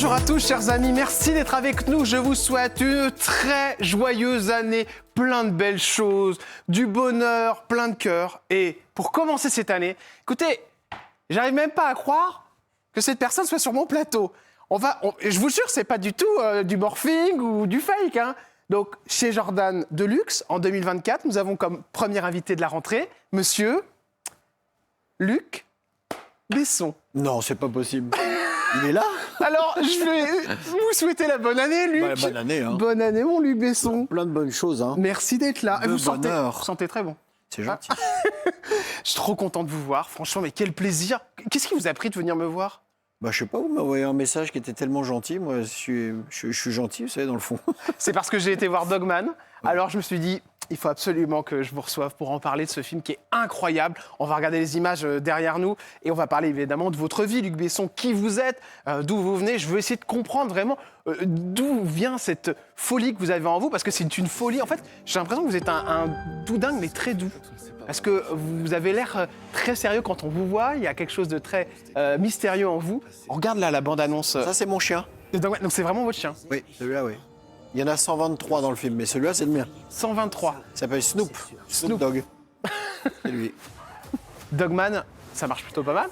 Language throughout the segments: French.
Bonjour à tous, chers amis, merci d'être avec nous. Je vous souhaite une très joyeuse année, plein de belles choses, du bonheur, plein de cœur. Et pour commencer cette année, écoutez, j'arrive même pas à croire que cette personne soit sur mon plateau. Je vous jure, c'est pas du tout du morphing ou du fake, hein. Donc, chez Jordan Deluxe, en 2024, nous avons comme premier invité de la rentrée, monsieur Luc Besson. Non, c'est pas possible. Il est là? Alors, je vais vous souhaiter la bonne année, Luc. Bah, bonne année, hein. Bonne année, mon Luc Besson. Plein de bonnes choses, hein. Merci d'être là. De Vous bonheur. sentez très bon. C'est gentil. Je suis trop content de vous voir. Franchement, mais quel plaisir. Qu'est-ce qui vous a pris de venir me voir? Bah, je sais pas, vous m'avez envoyé un message qui était tellement gentil. Moi, je suis gentil, vous savez, dans le fond. C'est parce que j'ai été voir Dogman. Alors, je me suis dit, il faut absolument que je vous reçoive pour en parler de ce film qui est incroyable. On va regarder les images derrière nous et on va parler évidemment de votre vie, Luc Besson, qui vous êtes, d'où vous venez. Je veux essayer de comprendre vraiment d'où vient cette folie que vous avez en vous, parce que c'est une folie. En fait, j'ai l'impression que vous êtes un doudingue, mais très doux. Parce que vous avez l'air très sérieux quand on vous voit. Il y a quelque chose de très mystérieux en vous. On regarde là la bande-annonce. Ça, c'est mon chien. Donc c'est vraiment votre chien. Oui, celui-là, oui. Il y en a 123 dans le film, mais celui-là, c'est le mien. 123. Il s'appelle Snoop. Snoop Dogg. C'est lui. Dogman, ça marche plutôt pas mal.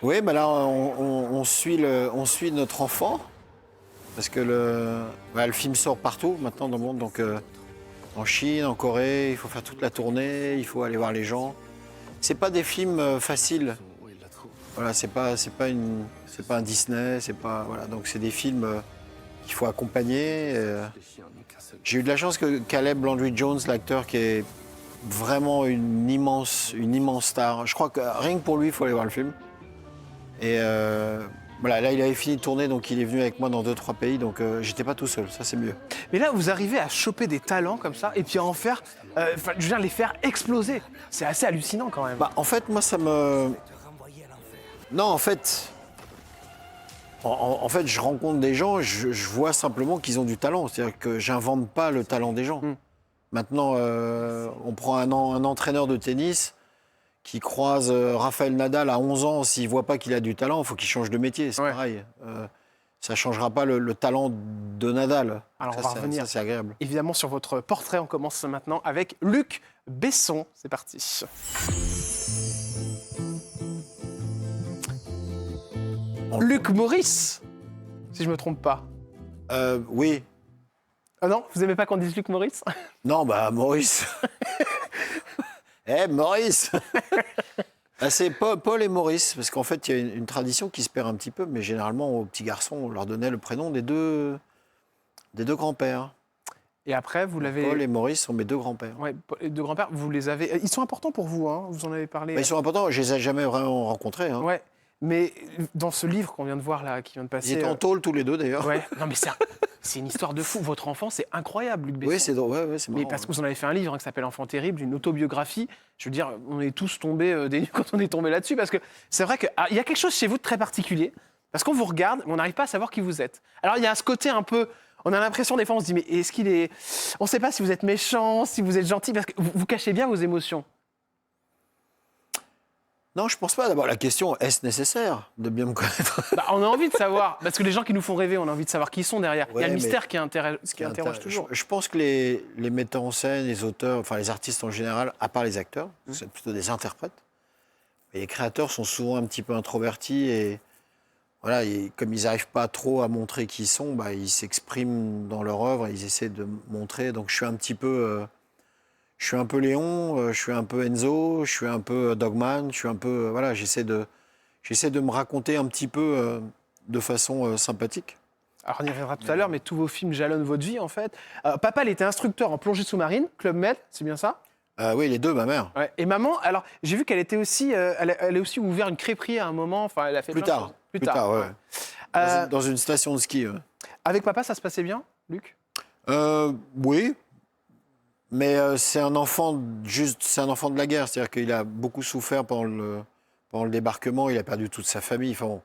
Oui, bah là, on suit notre enfant. Parce que le film sort partout maintenant dans le monde. Donc, en Chine, en Corée, il faut faire toute la tournée, il faut aller voir les gens. C'est pas des films faciles. Voilà, c'est pas un Disney, voilà. Donc c'est des films qu'il faut accompagner. J'ai eu de la chance que Caleb Landry Jones, l'acteur, qui est vraiment une immense star. Je crois que rien que pour lui, il faut aller voir le film. Et voilà, là, il avait fini de tourner, donc il est venu avec moi dans 2-3 pays, donc j'étais pas tout seul, ça c'est mieux. Mais là, vous arrivez à choper des talents comme ça et puis à en faire, je veux dire, les faire exploser. C'est assez hallucinant quand même. Bah, en fait, moi, ça me... Non, en fait, je rencontre des gens, je vois simplement qu'ils ont du talent. C'est-à-dire que j'invente pas le talent des gens. Maintenant, on prend un entraîneur de tennis qui croise Rafael Nadal à 11 ans. S'il voit pas qu'il a du talent, il faut qu'il change de métier. C'est pareil. Ça changera pas le talent de Nadal. Alors, ça, on va revenir. Ça, c'est agréable. Évidemment, sur votre portrait, on commence maintenant avec Luc Besson. C'est parti. Luc Maurice, si je me trompe pas. Oui. Ah non, vous aimez pas qu'on dise Luc Maurice? Non, bah, Maurice. Maurice. C'est Paul et Maurice, parce qu'en fait, il y a une tradition qui se perd un petit peu, mais généralement, aux petits garçons, on leur donnait le prénom des deux grands-pères. Et après, vous l'avez... Paul et Maurice sont mes deux grands-pères. Ouais, les deux grands-pères, vous les avez... Ils sont importants pour vous, hein, vous en avez parlé. Bah, ils sont importants, je les ai jamais vraiment rencontrés. Hein. Ouais, mais dans ce livre qu'on vient de voir là, qui vient de passer... Ils étaient en tôle tous les deux, d'ailleurs. Ouais, non mais c'est une histoire de fou. Votre enfant, c'est incroyable, Luc Besson. Oui, c'est drôle, ouais, c'est marrant. Mais parce que vous en avez fait un livre qui s'appelle Enfant terrible, une autobiographie. Je veux dire, on est tous tombés des nues quand on est tombé là-dessus, parce que c'est vrai qu'il y a quelque chose chez vous de très particulier, parce qu'on vous regarde, mais on n'arrive pas à savoir qui vous êtes. Alors il y a ce côté un peu... On a l'impression, des fois, on se dit, mais est-ce qu'il est... On ne sait pas si vous êtes méchant, si vous êtes gentil, parce que vous cachez bien vos émotions. Non, je pense pas. D'abord, la question, est-ce nécessaire de bien me connaître? Bah, on a envie de savoir, parce que les gens qui nous font rêver, on a envie de savoir qui ils sont derrière. Il y a le mystère qui interroge toujours. Je pense que les metteurs en scène, les auteurs, enfin les artistes en général, à part les acteurs, c'est plutôt des interprètes. Et les créateurs sont souvent un petit peu introvertis et voilà, comme ils n'arrivent pas trop à montrer qui ils sont, bah, ils s'expriment dans leur œuvre, ils essaient de montrer. Donc je suis un petit peu... je suis un peu Léon, je suis un peu Enzo, je suis un peu Dogman, je suis un peu... voilà, j'essaie de me raconter un petit peu de façon sympathique. Alors on y reviendra tout à l'heure, mais tous vos films jalonnent votre vie en fait. Papa, elle était instructeur en plongée sous-marine, Club Med, c'est bien ça? Oui, les deux, ma mère. Ouais. Et maman, alors j'ai vu qu'elle était aussi, elle a aussi ouvert une crêperie à un moment. Enfin, elle a fait Plus plein de tard. choses. Plus tard, ouais. Dans une station de ski. Ouais. Avec papa, ça se passait bien, Luc? Oui. Mais c'est un enfant de la guerre, c'est-à-dire qu'il a beaucoup souffert pendant le débarquement, il a perdu toute sa famille. Enfin, bon.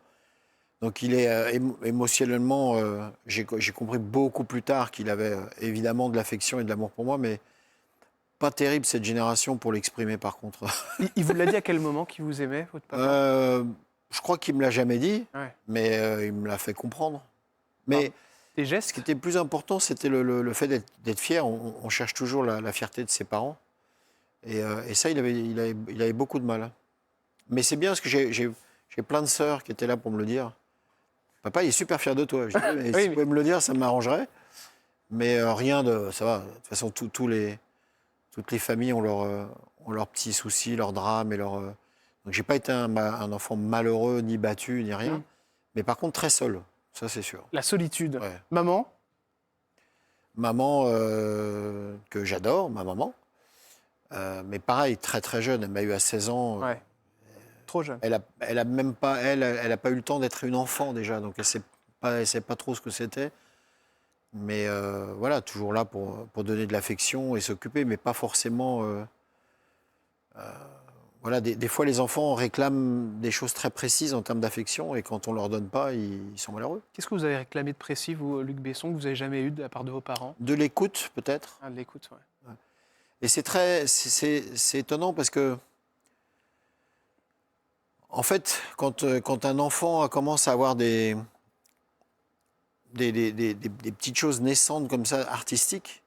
Donc il est émotionnellement, j'ai compris beaucoup plus tard qu'il avait évidemment de l'affection et de l'amour pour moi, mais pas terrible cette génération pour l'exprimer par contre. Il vous l'a dit à quel moment qu'il vous aimait, votre papa? Je crois qu'il me l'a jamais dit, Ouais. mais il me l'a fait comprendre. Mais Tes ce gestes. qui était le plus important, c'était le fait d'être fier. On cherche toujours la fierté de ses parents. Et ça, il avait beaucoup de mal. Mais c'est bien parce que j'ai plein de sœurs qui étaient là pour me le dire. Papa, il est super fier de toi. Je dis, mais Oui, si mais- tu pouvais me le dire, ça m'arrangerait. Mais rien de... Ça va. De toute façon, toutes les familles ont leurs petits soucis, leurs drames. Donc, j'ai pas été un enfant malheureux, ni battu, ni rien. Mm. Mais par contre, très seul. Ça, c'est sûr. La solitude. Ouais. Maman. Maman, que j'adore, ma maman. Mais pareil, très très jeune. Elle m'a eu à 16 ans. Ouais. Trop jeune. Elle a même pas, elle a pas eu le temps d'être une enfant déjà, donc elle sait pas trop ce que c'était. Mais voilà, toujours là pour donner de l'affection et s'occuper, mais pas forcément. Voilà, des fois les enfants réclament des choses très précises en termes d'affection, et quand on leur donne pas, ils sont malheureux. Qu'est-ce que vous avez réclamé de précis, vous, Luc Besson, que vous n'avez jamais eu de la part de vos parents? De l'écoute peut-être. Ah, de l'écoute, ouais. Et c'est étonnant parce que, en fait, quand un enfant commence à avoir des petites choses naissantes comme ça, artistiques,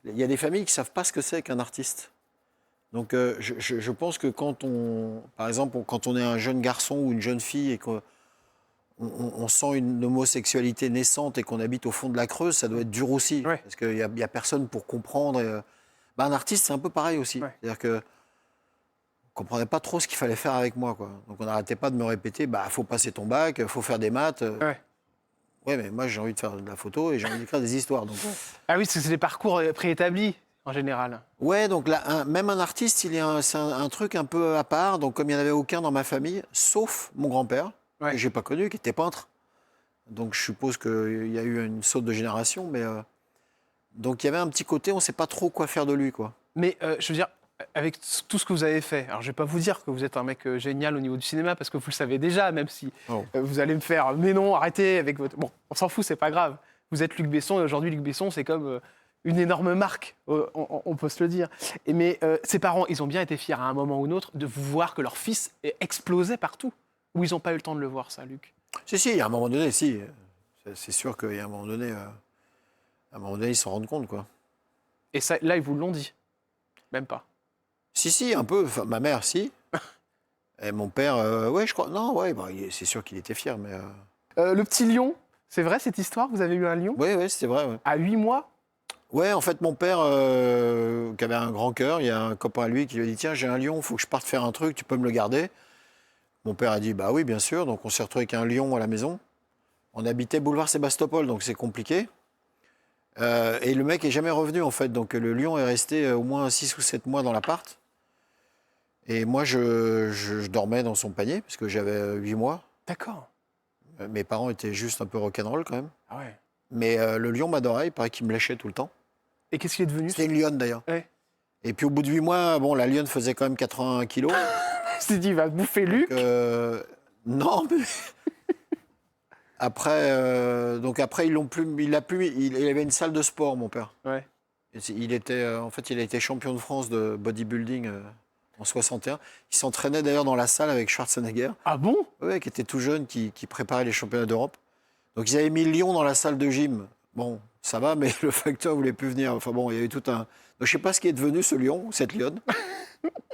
il y a des familles qui ne savent pas ce que c'est qu'un artiste. Donc je pense que par exemple, quand on est un jeune garçon ou une jeune fille et qu'on sent une homosexualité naissante et qu'on habite au fond de la Creuse, ça doit être dur aussi. Ouais. Parce qu'il n'y a personne pour comprendre. Un artiste, c'est un peu pareil aussi. Ouais. C'est-à-dire que ne comprenait pas trop ce qu'il fallait faire avec moi, quoi. Donc on n'arrêtait pas de me répéter, faut passer ton bac, faut faire des maths. Ouais. Ouais, mais moi j'ai envie de faire de la photo et j'ai envie d'écrire des histoires. Donc, Ah oui, c'est des parcours préétablis, en général. ouais, donc là, même un artiste, c'est un truc un peu à part. Donc comme il n'y en avait aucun dans ma famille, sauf mon grand-père, Ouais. que j'ai pas connu, qui était peintre. Donc je suppose qu'il y a eu une saute de génération, mais donc il y avait un petit côté, on ne sait pas trop quoi faire de lui, quoi. Mais je veux dire, avec tout ce que vous avez fait, alors je vais pas vous dire que vous êtes un mec génial au niveau du cinéma, parce que vous le savez déjà, même si Oh. vous allez me faire, mais non, arrêtez avec votre... Bon, on s'en fout, c'est pas grave. Vous êtes Luc Besson, et aujourd'hui, Luc Besson, c'est comme une énorme marque, on peut se le dire. Mais ses parents, ils ont bien été fiers à un moment ou un autre de vous voir que leur fils explosait partout. Ou ils n'ont pas eu le temps de le voir, ça, Luc? Si, il y a un moment donné, si. C'est sûr qu'il y a un moment donné, ils s'en rendent compte, quoi. Et ça, là, ils vous l'ont dit? Même pas. Si, un peu. Enfin, ma mère, si. Et mon père, ouais, je crois. Non, ouais, c'est sûr qu'il était fier, mais. Le petit lion, c'est vrai cette histoire? Vous avez eu un lion? Ouais, c'était vrai, ouais. À 8 mois? Ouais, en fait, mon père, qui avait un grand cœur, il y a un copain à lui qui lui a dit, tiens, j'ai un lion, il faut que je parte faire un truc, tu peux me le garder? Mon père a dit, bah oui, bien sûr. Donc on s'est retrouvé avec un lion à la maison. On habitait boulevard Sébastopol, donc c'est compliqué. Et le mec est jamais revenu, en fait. Donc le lion est resté au moins 6 ou 7 mois dans l'appart. Et moi, je dormais dans son panier, parce que j'avais 8 mois. D'accord. Mes parents étaient juste un peu rock'n'roll, quand même. Ah ouais. Mais le lion m'adorait, il paraît qu'il me léchait tout le temps. Et qu'est-ce qu'il est devenu? C'était une lionne, d'ailleurs. Ouais. Et puis au bout de 8 mois, bon, la lionne faisait quand même 80 kilos. Il s'est dit, il va bouffer Luc. Non, mais... Après, ils l'ont plus... Il avait une salle de sport, mon père. Ouais. Il a été champion de France de bodybuilding en 61. Il s'entraînait d'ailleurs dans la salle avec Schwarzenegger, Ah bon? ouais, qui était tout jeune, qui préparait les championnats d'Europe. Donc ils avaient mis le lion dans la salle de gym. Bon, ça va, mais le facteur voulait plus venir. Enfin bon, il y avait tout un... Donc je sais pas ce qui est devenu ce lion, cette lionne.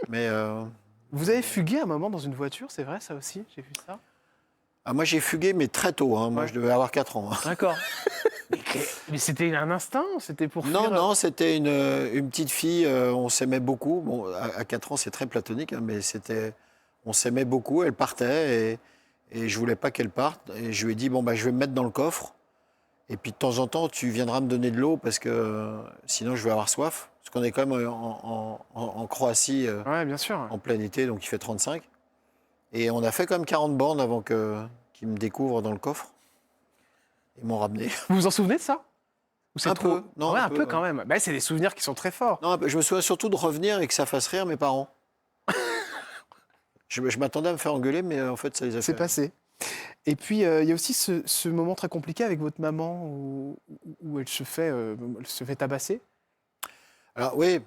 Mais Vous avez fugué un moment dans une voiture, c'est vrai ça aussi? J'ai vu ça. moi j'ai fugué, mais très tôt. Hein. Moi Ouais. je devais avoir 4 ans. Hein. D'accord. Mais c'était un instinct? C'était pour fuir? Non, c'était une petite fille, on s'aimait beaucoup. Bon, à 4 ans, c'est très platonique, hein, mais on s'aimait beaucoup, elle partait et je voulais pas qu'elle parte. Et je lui ai dit, bon, je vais me mettre dans le coffre. Et puis de temps en temps, tu viendras me donner de l'eau parce que sinon je vais avoir soif. Parce qu'on est quand même en Croatie Ouais, bien sûr. en plein été, donc il fait 35. Et on a fait quand même 40 bornes avant qu'ils me découvrent dans le coffre. Ils m'ont ramené. Vous vous en souvenez de ça? Ou c'est Un trop... peu. Non, ouais, un un peu, peu ouais. quand même. Bah, c'est des souvenirs qui sont très forts. Non, je me souviens surtout de revenir et que ça fasse rire mes parents. Je m'attendais à me faire engueuler, mais en fait, ça les a C'est fait. passé. Et puis, il y a aussi ce moment très compliqué avec votre maman où elle se fait tabasser. Alors oui,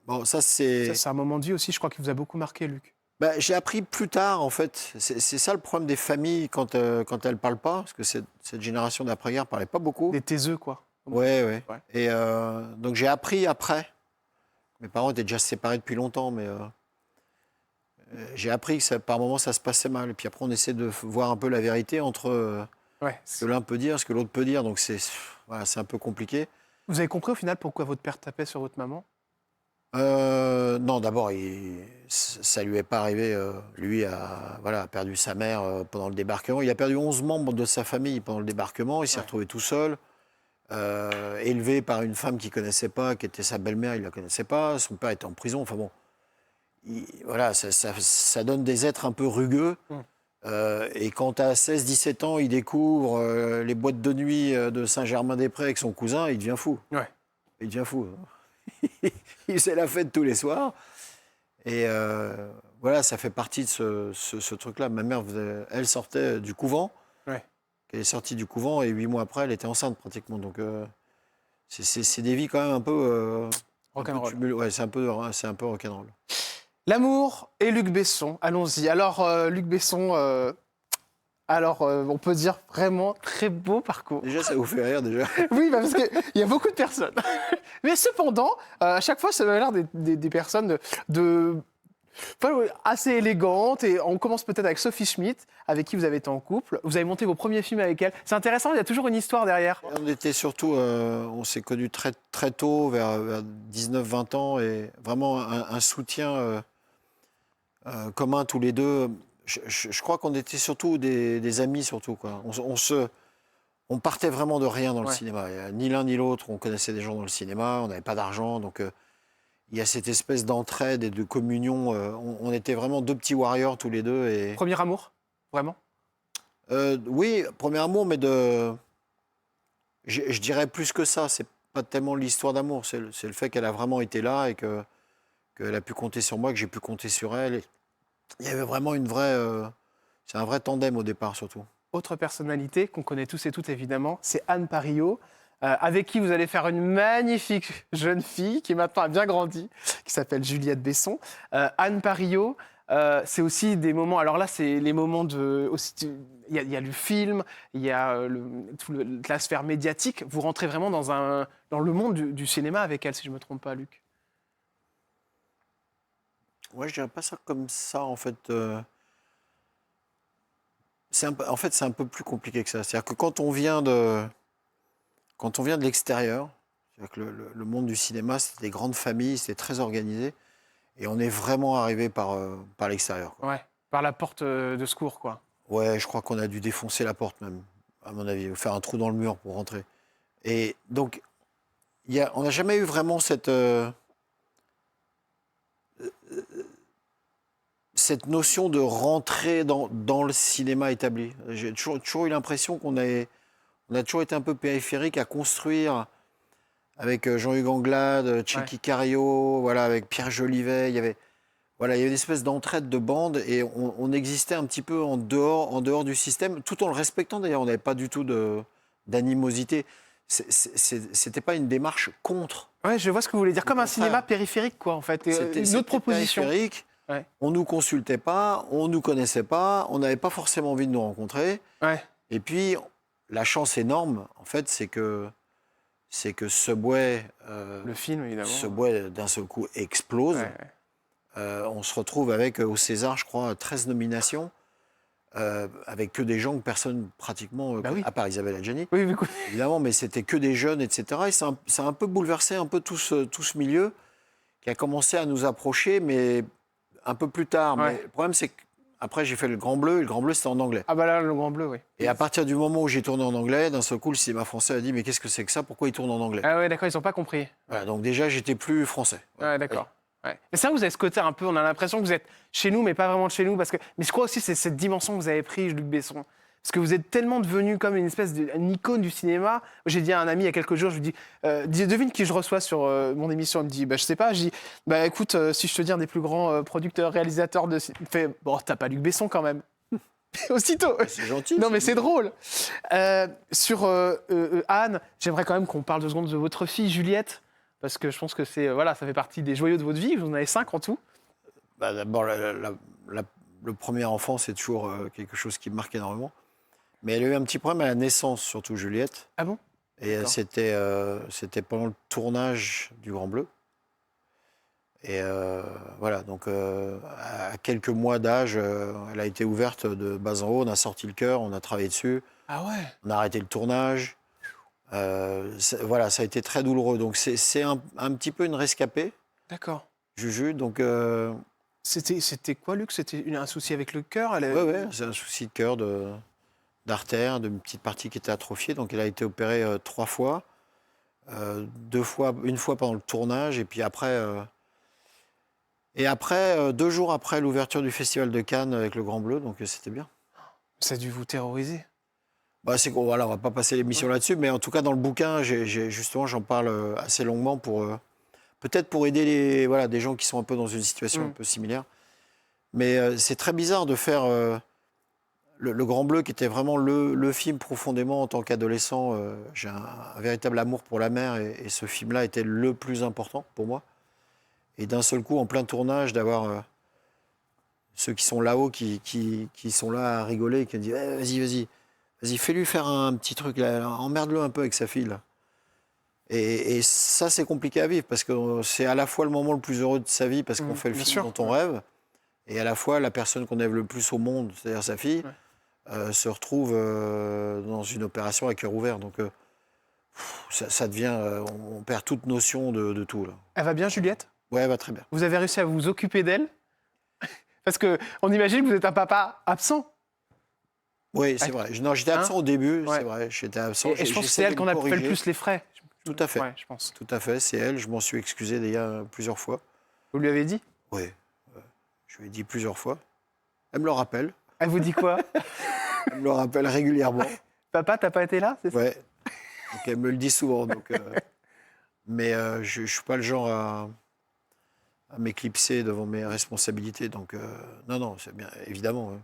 bon, ça Ça, c'est... c'est un moment de vie aussi, je crois, qui vous a beaucoup marqué, Luc. Bah, j'ai appris plus tard, en fait. C'est ça le problème des familles quand elles ne parlent pas, parce que cette génération d'après-guerre ne parlait pas beaucoup. Des taiseux, quoi. Ouais, ouais. Ouais. Et donc j'ai appris après. Mes parents étaient déjà séparés depuis longtemps, mais j'ai appris que par moments ça se passait mal. Et puis après, on essaie de voir un peu la vérité entre Ouais. ce que l'un peut dire, ce que l'autre peut dire. Donc voilà, c'est un peu compliqué. Vous avez compris au final pourquoi votre père tapait sur votre maman? Non, d'abord, ça lui est pas arrivé. Lui a perdu sa mère pendant le débarquement. Il a perdu 11 membres de sa famille pendant le débarquement. Il s'est retrouvé tout seul, élevé par une femme qu'il connaissait pas, qui était sa belle-mère, il la connaissait pas. Son père était en prison. Enfin bon, voilà, ça donne des êtres un peu rugueux. Et quand à 16-17 ans, il découvre les boîtes de nuit de Saint-Germain-des-Prés avec son cousin, il devient fou. Ouais. Il devient fou. Il faisait la fête tous les soirs. Et voilà, ça fait partie de ce truc-là. Ma mère, elle sortait du couvent. Ouais. Elle est sortie du couvent et 8 mois après, elle était enceinte pratiquement. Donc, c'est des vies quand même un peu... Rock'n'roll. Ouais, c'est un peu rock'n'roll. L'amour et Luc Besson, allons-y. Alors, Luc Besson, on peut dire vraiment très beau parcours. Déjà, ça vous fait rire, déjà. Oui, parce qu'il y a beaucoup de personnes. Mais cependant, à chaque fois, ça m'a l'air des personnes assez élégantes. Et on commence peut-être avec Sophie Schmidt, avec qui vous avez été en couple. Vous avez monté vos premiers films avec elle. C'est intéressant, il y a toujours une histoire derrière. On était surtout, on s'est connus très, très tôt, vers 19-20 ans, et vraiment un soutien commun tous les deux. Je crois qu'on était surtout des amis, surtout, quoi. On partait vraiment de rien dans le cinéma. Ni l'un ni l'autre, on connaissait des gens dans le cinéma, on n'avait pas d'argent, donc il y a cette espèce d'entraide et de communion. On était vraiment deux petits warriors tous les deux. Et... Premier amour, vraiment? Oui, premier amour, mais je dirais plus que ça. C'est pas tellement l'histoire d'amour, c'est le fait qu'elle a vraiment été là et qu'elle a pu compter sur moi, que j'ai pu compter sur elle. Et il y avait vraiment c'est un vrai tandem au départ, surtout. Autre personnalité qu'on connaît tous et toutes évidemment, c'est Anne Parillaud, avec qui vous allez faire une magnifique jeune fille qui maintenant a bien grandi, qui s'appelle Juliette Besson. Anne Parillaud, c'est aussi des moments. Alors là, c'est les moments de. Il y a le film, il y a toute la sphère médiatique. Vous rentrez vraiment dans le monde du cinéma avec elle, si je ne me trompe pas, Luc. Ouais, je dirais pas ça comme ça, en fait. En fait, c'est un peu plus compliqué que ça. C'est-à-dire que quand on vient de l'extérieur, c'est-à-dire que le monde du cinéma, c'était des grandes familles, c'était très organisé, et on est vraiment arrivé par l'extérieur, quoi. Ouais, par la porte de secours, quoi. Ouais, je crois qu'on a dû défoncer la porte même, à mon avis, ou faire un trou dans le mur pour rentrer. Et donc, on n'a jamais eu vraiment cette notion de rentrer dans le cinéma établi. J'ai toujours eu l'impression qu'on a toujours été un peu périphérique à construire avec Jean-Hugues Anglade, Tchéky Cario, voilà, avec Pierre Jolivet. Il y avait une espèce d'entraide de bande et on existait un petit peu en dehors du système, tout en le respectant d'ailleurs. On n'avait pas du tout d'animosité. C'était pas une démarche contre. Ouais, je vois ce que vous voulez dire. Comme un cinéma périphérique, quoi, en fait. Une autre proposition. Périphérique. Ouais. On nous consultait pas, on nous connaissait pas, on n'avait pas forcément envie de nous rencontrer. Ouais. Et puis, la chance énorme, en fait, c'est que Subway, le film, évidemment, Subway d'un seul coup explose. Ouais. On se retrouve avec, au César, je crois, 13 nominations, avec que des gens que personne pratiquement, à part Isabelle Adjani, évidemment, mais c'était que des jeunes, etc. Et ça a un peu bouleversé un peu tout ce milieu qui a commencé à nous approcher, mais un peu plus tard. Ouais. Mais le problème, c'est qu'après, j'ai fait le Grand Bleu, et le Grand Bleu, c'était en anglais. Ah bah là, le Grand Bleu, oui. Et à partir du moment où j'ai tourné en anglais, d'un seul coup, le cinéma français a dit « Mais qu'est-ce que c'est que ça? Pourquoi ils tournent en anglais ?» Ah ouais, d'accord, ils n'ont pas compris. Voilà, donc déjà, j'étais plus français. Ouais, d'accord. Ouais. Mais ça, vous avez ce côté un peu, on a l'impression que vous êtes chez nous, mais pas vraiment de chez nous. Mais je crois aussi que c'est cette dimension que vous avez prise, Luc Besson. Parce que vous êtes tellement devenu comme une espèce d'une icône du cinéma. J'ai dit à un ami il y a quelques jours, je lui dis, devine qui je reçois sur mon émission. Il me dit, je sais pas. Je dis, écoute, si je te dis un des plus grands producteurs, réalisateurs de cinéma, il fait, bon, t'as pas Luc Besson quand même. Aussitôt. C'est gentil. Non, mais c'est drôle. Sur Anne, j'aimerais quand même qu'on parle 2 secondes de votre fille, Juliette. Parce que je pense que ça fait partie des joyaux de votre vie. Vous en avez 5 en tout. Bah, d'abord, le premier enfant, c'est toujours quelque chose qui me marque énormément. Mais elle a eu un petit problème à la naissance, surtout Juliette. Ah bon? Et D'accord. c'était pendant le tournage du Grand Bleu. Et voilà, donc à quelques mois d'âge, elle a été ouverte de bas en haut. On a sorti le cœur, on a travaillé dessus, Ah ouais? on a arrêté le tournage. Voilà, ça a été très douloureux. Donc c'est un petit peu une rescapée, D'accord. Juju. Donc C'était quoi, Luc? C'était un souci avec le cœur? ouais, c'est un souci de cœur, d'artère, d'une petite partie qui était atrophiée. Donc elle a été opérée 3 fois, 2 fois, une fois pendant le tournage, et puis après. Et après, 2 jours après l'ouverture du Festival de Cannes avec le Grand Bleu, donc c'était bien. Ça a dû vous terroriser. Bah, c'est qu'on voilà, on va pas passer l'émission là-dessus, mais en tout cas dans le bouquin, justement, j'en parle assez longuement pour peut-être pour aider voilà, des gens qui sont un peu dans une situation un peu similaire. Mais c'est très bizarre de faire le Grand Bleu, qui était vraiment le film profondément en tant qu'adolescent. J'ai un véritable amour pour la mer, et ce film-là était le plus important pour moi. Et d'un seul coup, en plein tournage, d'avoir ceux qui sont là-haut, qui sont là à rigoler, qui disent vas-y, fais-lui faire un petit truc, là, emmerde-le un peu avec sa fille. Là. Et ça, c'est compliqué à vivre, parce que c'est à la fois le moment le plus heureux de sa vie, parce qu'on fait le Bien film sûr. dont on rêve, et à la fois la personne qu'on aime le plus au monde, c'est-à-dire sa fille, se retrouve dans une opération à cœur ouvert. Donc ça devient, on perd toute notion de tout. Là. Elle va bien, Juliette? Ouais, elle va très bien. Vous avez réussi à vous occuper d'elle? Parce qu'on imagine que vous êtes un papa absent. Oui, c'est vrai. Non, j'étais absent au début, c'est vrai. J'étais absent. Et je pense que c'est elle qu'on a fait le plus les frais. Tout à fait. Ouais, je pense. Tout à fait, c'est elle. Je m'en suis excusé déjà plusieurs fois. Vous lui avez dit? Oui, je lui ai dit plusieurs fois. Elle me le rappelle. Elle vous dit quoi? Elle me le rappelle régulièrement. Papa, t'as pas été là? C'est ça? Ouais. Donc elle me le dit souvent. Donc, mais je ne suis pas le genre à m'éclipser devant mes responsabilités. Donc non, c'est bien, évidemment. Ouais.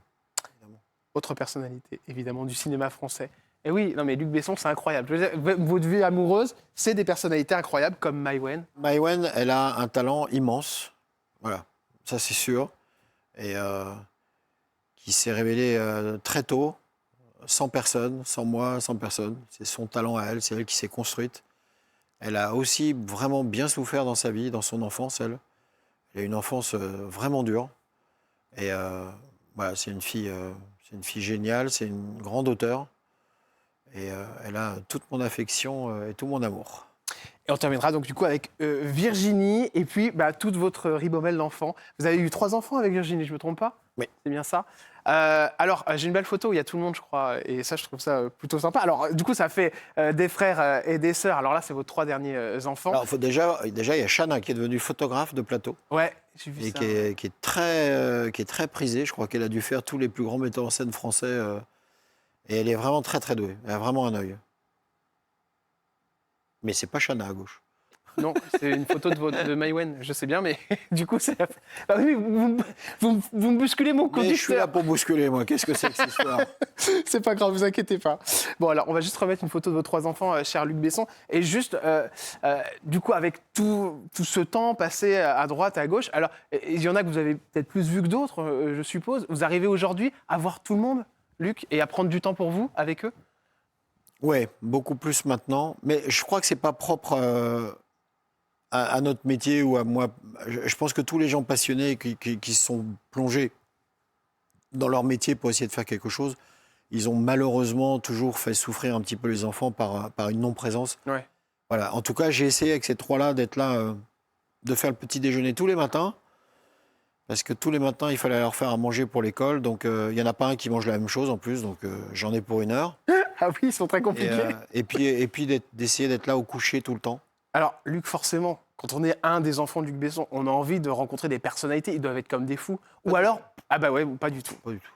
Autre personnalité, évidemment, du cinéma français. Et oui, non mais Luc Besson, c'est incroyable. Je veux dire, votre vie amoureuse, c'est des personnalités incroyables comme Maïwenn. Maïwenn, elle a un talent immense. Voilà, ça c'est sûr. Et qui s'est révélé très tôt, sans personne, sans moi, sans personne. C'est son talent à elle, c'est elle qui s'est construite. Elle a aussi vraiment bien souffert dans sa vie, dans son enfance, elle. Elle a une enfance vraiment dure. Et voilà, c'est une fille géniale, c'est une grande auteure. Et elle a toute mon affection et tout mon amour. Et on terminera donc du coup avec Virginie et puis toute votre ribambelle d'enfants. Vous avez eu 3 enfants avec Virginie, je ne me trompe pas? Oui. C'est bien ça. Alors, j'ai une belle photo où il y a tout le monde, je crois, et ça, je trouve ça plutôt sympa. Alors, du coup, ça fait des frères et des sœurs. Alors là, c'est vos 3 derniers enfants. Alors, déjà, il y a Chana qui est devenue photographe de plateau. Ouais, j'ai vu Et ça. qui est très prisée. Je crois qu'elle a dû faire tous les plus grands metteurs en scène français. Et elle est vraiment très, très douée. Elle a vraiment un œil. Mais c'est pas Chana à gauche. Non, c'est une photo de Maïwenn, je sais bien, mais du coup, c'est... Ah oui, vous me bousculez mon conducteur. Mais je suis là pour bousculer, moi. Qu'est-ce que c'est que cette histoire? C'est pas grave, vous inquiétez pas. Bon, alors, on va juste remettre une photo de vos 3 enfants, cher Luc Besson. Et juste, du coup, avec tout ce temps passé à droite, à gauche, alors, il y en a que vous avez peut-être plus vu que d'autres, je suppose. Vous arrivez aujourd'hui à voir tout le monde, Luc, et à prendre du temps pour vous, avec eux? Oui, beaucoup plus maintenant. Mais je crois que c'est pas propre à notre métier ou à moi. Je pense que tous les gens passionnés qui se sont plongés dans leur métier pour essayer de faire quelque chose, ils ont malheureusement toujours fait souffrir un petit peu les enfants par une non-présence. Ouais. Voilà. En tout cas, j'ai essayé avec ces 3-là d'être là, de faire le petit déjeuner tous les matins. Parce que tous les matins, il fallait leur faire à manger pour l'école. Donc, il n'y en a pas un qui mange la même chose en plus. Donc, j'en ai pour 1 heure. Ah oui, ils sont très compliqués. Et puis d'essayer d'être là au coucher tout le temps. Alors, Luc, forcément, quand on est un des enfants de Luc Besson, on a envie de rencontrer des personnalités. Ils doivent être comme des fous. Ou alors, ah bah ouais, pas du tout. Pas du tout.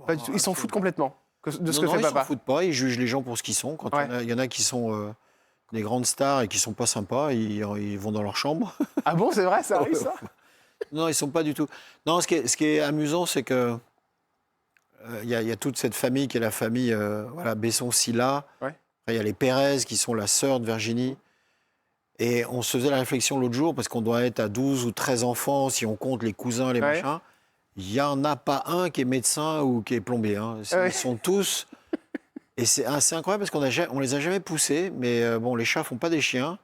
Pas du tout. Ils s'en foutent complètement de ce que Non, fait ils papa. s'en foutent pas. Ils jugent les gens pour ce qu'ils sont. Quand il y en a qui sont des grandes stars et qui sont pas sympas, ils vont dans leur chambre. Ah bon, c'est vrai, ça arrive ça? Non, ils sont pas du tout. Non, ce qui est amusant, c'est que il y a toute cette famille qui est la famille Besson-Silla. Ouais. Après, il y a les Pérez qui sont la sœur de Virginie. Et on se faisait la réflexion l'autre jour, parce qu'on doit être à 12 ou 13 enfants, si on compte les cousins, les Ouais. machins. Il n'y en a pas un qui est médecin ou qui est plombier. Hein. Ouais. Ils sont tous... Et c'est incroyable parce on les a jamais poussés, mais bon, les chats font pas des chiens.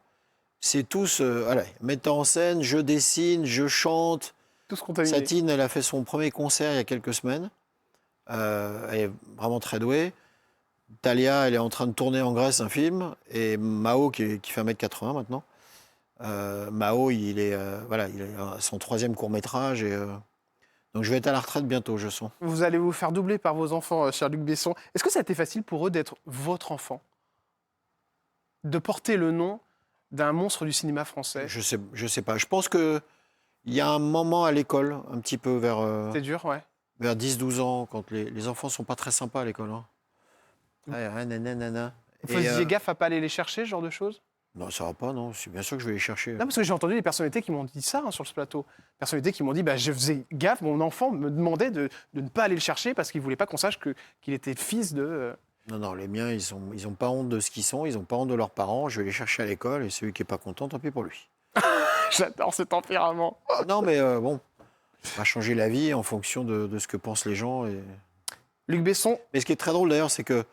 C'est tous, voilà, metteur en scène, je dessine, je chante. Tous contaminés. Satine, elle a fait son premier concert il y a quelques semaines. Elle est vraiment très douée. Talia, elle est en train de tourner en Grèce un film. Et Mao, qui fait 1m80 maintenant. Mao, il a son 3e court-métrage. Donc je vais être à la retraite bientôt, je sens. Vous allez vous faire doubler par vos enfants, cher Luc Besson. Est-ce que ça a été facile pour eux d'être votre enfant? De porter le nom d'un monstre du cinéma français? Je sais pas. Je pense qu'il y a un moment à l'école, un petit peu vers C'est dur, ouais. 10-12 ans, quand les enfants sont pas très sympas à l'école. Hein. Ouais, nanana. Vous faisiez gaffe à pas aller les chercher, ce genre de choses? Non, ça va pas, non. C'est bien sûr que je vais les chercher. Non, parce que j'ai entendu des personnalités qui m'ont dit ça sur ce plateau. Personnalités qui m'ont dit, je faisais gaffe, mon enfant me demandait de ne pas aller le chercher parce qu'il voulait pas qu'on sache qu'il était fils de... Non, les miens, ils ont pas honte de ce qu'ils sont, ils ont pas honte de leurs parents. Je vais les chercher à l'école et celui qui est pas content, tant pis pour lui. J'adore ce tempérament. Non, mais bon, on va changer la vie en fonction de ce que pensent les gens. Luc Besson, Mais ce qui est très drôle d'ailleurs, c'est que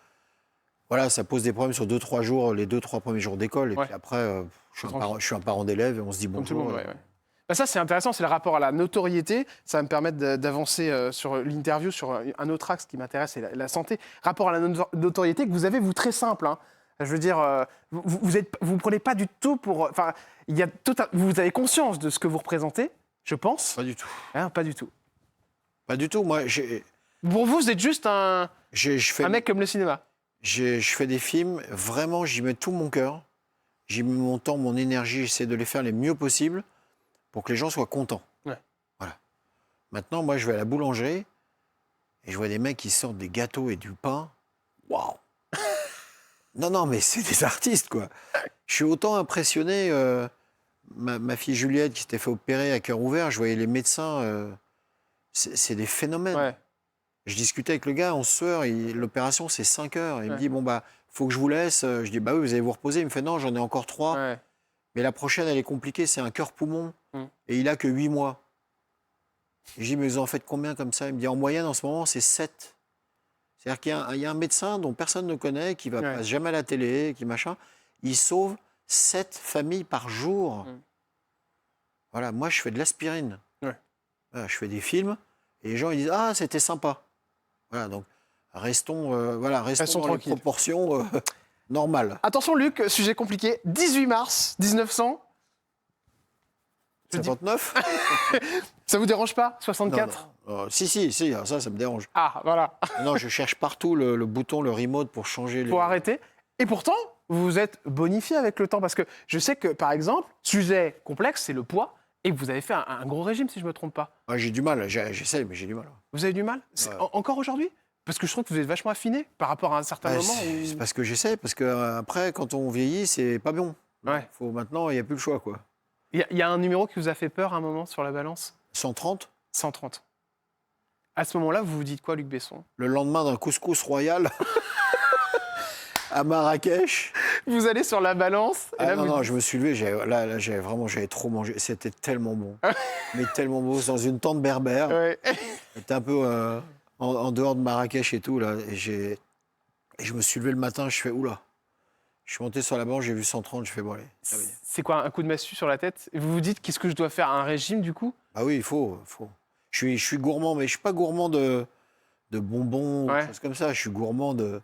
voilà, ça pose des problèmes sur 2-3 jours, les 2-3 premiers jours d'école. Et Ouais. puis après, je suis un parent d'élève et on se dit comme tout le bonjour. monde, ouais. Bah ça, c'est intéressant, c'est le rapport à la notoriété. Ça va me permettre d'avancer sur l'interview, sur un autre axe qui m'intéresse, c'est la santé. Rapport à la notoriété que vous avez, vous, très simple. Hein. Je veux dire, vous prenez pas du tout pour... Enfin, vous avez conscience de ce que vous représentez, je pense. Pas du tout. Hein, pas du tout. Pas du tout. Moi, Pour vous, vous êtes juste un mec comme le cinéma. je fais des films, vraiment, j'y mets tout mon cœur. J'y mets mon temps, mon énergie. J'essaie de les faire les mieux possible pour que les gens soient contents. Ouais. Voilà. Maintenant, moi, je vais à la boulangerie et je vois des mecs qui sortent des gâteaux et du pain. Waouh! Non, mais c'est des artistes, quoi. Je suis autant impressionné. Ma fille Juliette, qui s'était fait opérer à cœur ouvert, je voyais les médecins. C'est des phénomènes. Ouais. Je discutais avec le gars en sueur, l'opération c'est 5 heures. Il me Ouais. dit, bon, faut que je vous laisse. Je dis, bah oui, vous allez vous reposer. Il me fait, non, j'en ai encore 3. Ouais. Mais la prochaine, elle est compliquée, c'est un cœur-poumon. Mm. Et il a que 8 mois. Et je dis, mais vous en faites combien comme ça? Il me dit, en moyenne, en ce moment, c'est 7. C'est-à-dire qu'il y a un médecin dont personne ne connaît, qui va passe jamais à la télé, qui machin. Il sauve 7 familles par jour. Mm. Voilà, moi, je fais de l'aspirine. Ouais. Voilà, je fais des films, et les gens, ils disent, ah, c'était sympa. Voilà, donc, restons dans les tranquilles. proportions normales. Attention, Luc, sujet compliqué. 18 mars 1900. 59? Ça vous dérange pas? 64? Non. Si, ça me dérange. Ah, voilà. Non, je cherche partout le bouton, le remote pour changer les... Pour arrêter. Et pourtant, vous vous êtes bonifié avec le temps. Parce que je sais que, par exemple, sujet complexe, c'est le poids. Et vous avez fait un gros régime, si je ne me trompe pas. Ouais, j'ai du mal, j'essaie, mais j'ai du mal. Vous avez du mal? Encore aujourd'hui? Parce que je trouve que vous êtes vachement affiné par rapport à un certain moment. C'est parce que j'essaie, parce que après, quand on vieillit, c'est pas bon. Ouais. Maintenant, il n'y a plus le choix, quoi. Il y a un numéro qui vous a fait peur à un moment sur la balance? 130? 130. À ce moment-là, vous vous dites quoi, Luc Besson? Le lendemain d'un couscous royal à Marrakech. Vous allez sur la balance et là, Non, je me suis levé, j'avais trop mangé. C'était tellement bon. Mais tellement beau, dans une tente berbère. Ouais. J'étais un peu en dehors de Marrakech et tout, là. Et je me suis levé le matin, je fais, oula. Je suis monté sur la banque, j'ai vu 130, je fais, bon, allez. C'est quoi, un coup de massue sur la tête? Et vous vous dites, qu'est-ce que je dois faire? Un régime, du coup? Ah oui, il faut. Je suis gourmand, mais je suis pas gourmand de bonbons, ou des choses comme ça. Je suis gourmand de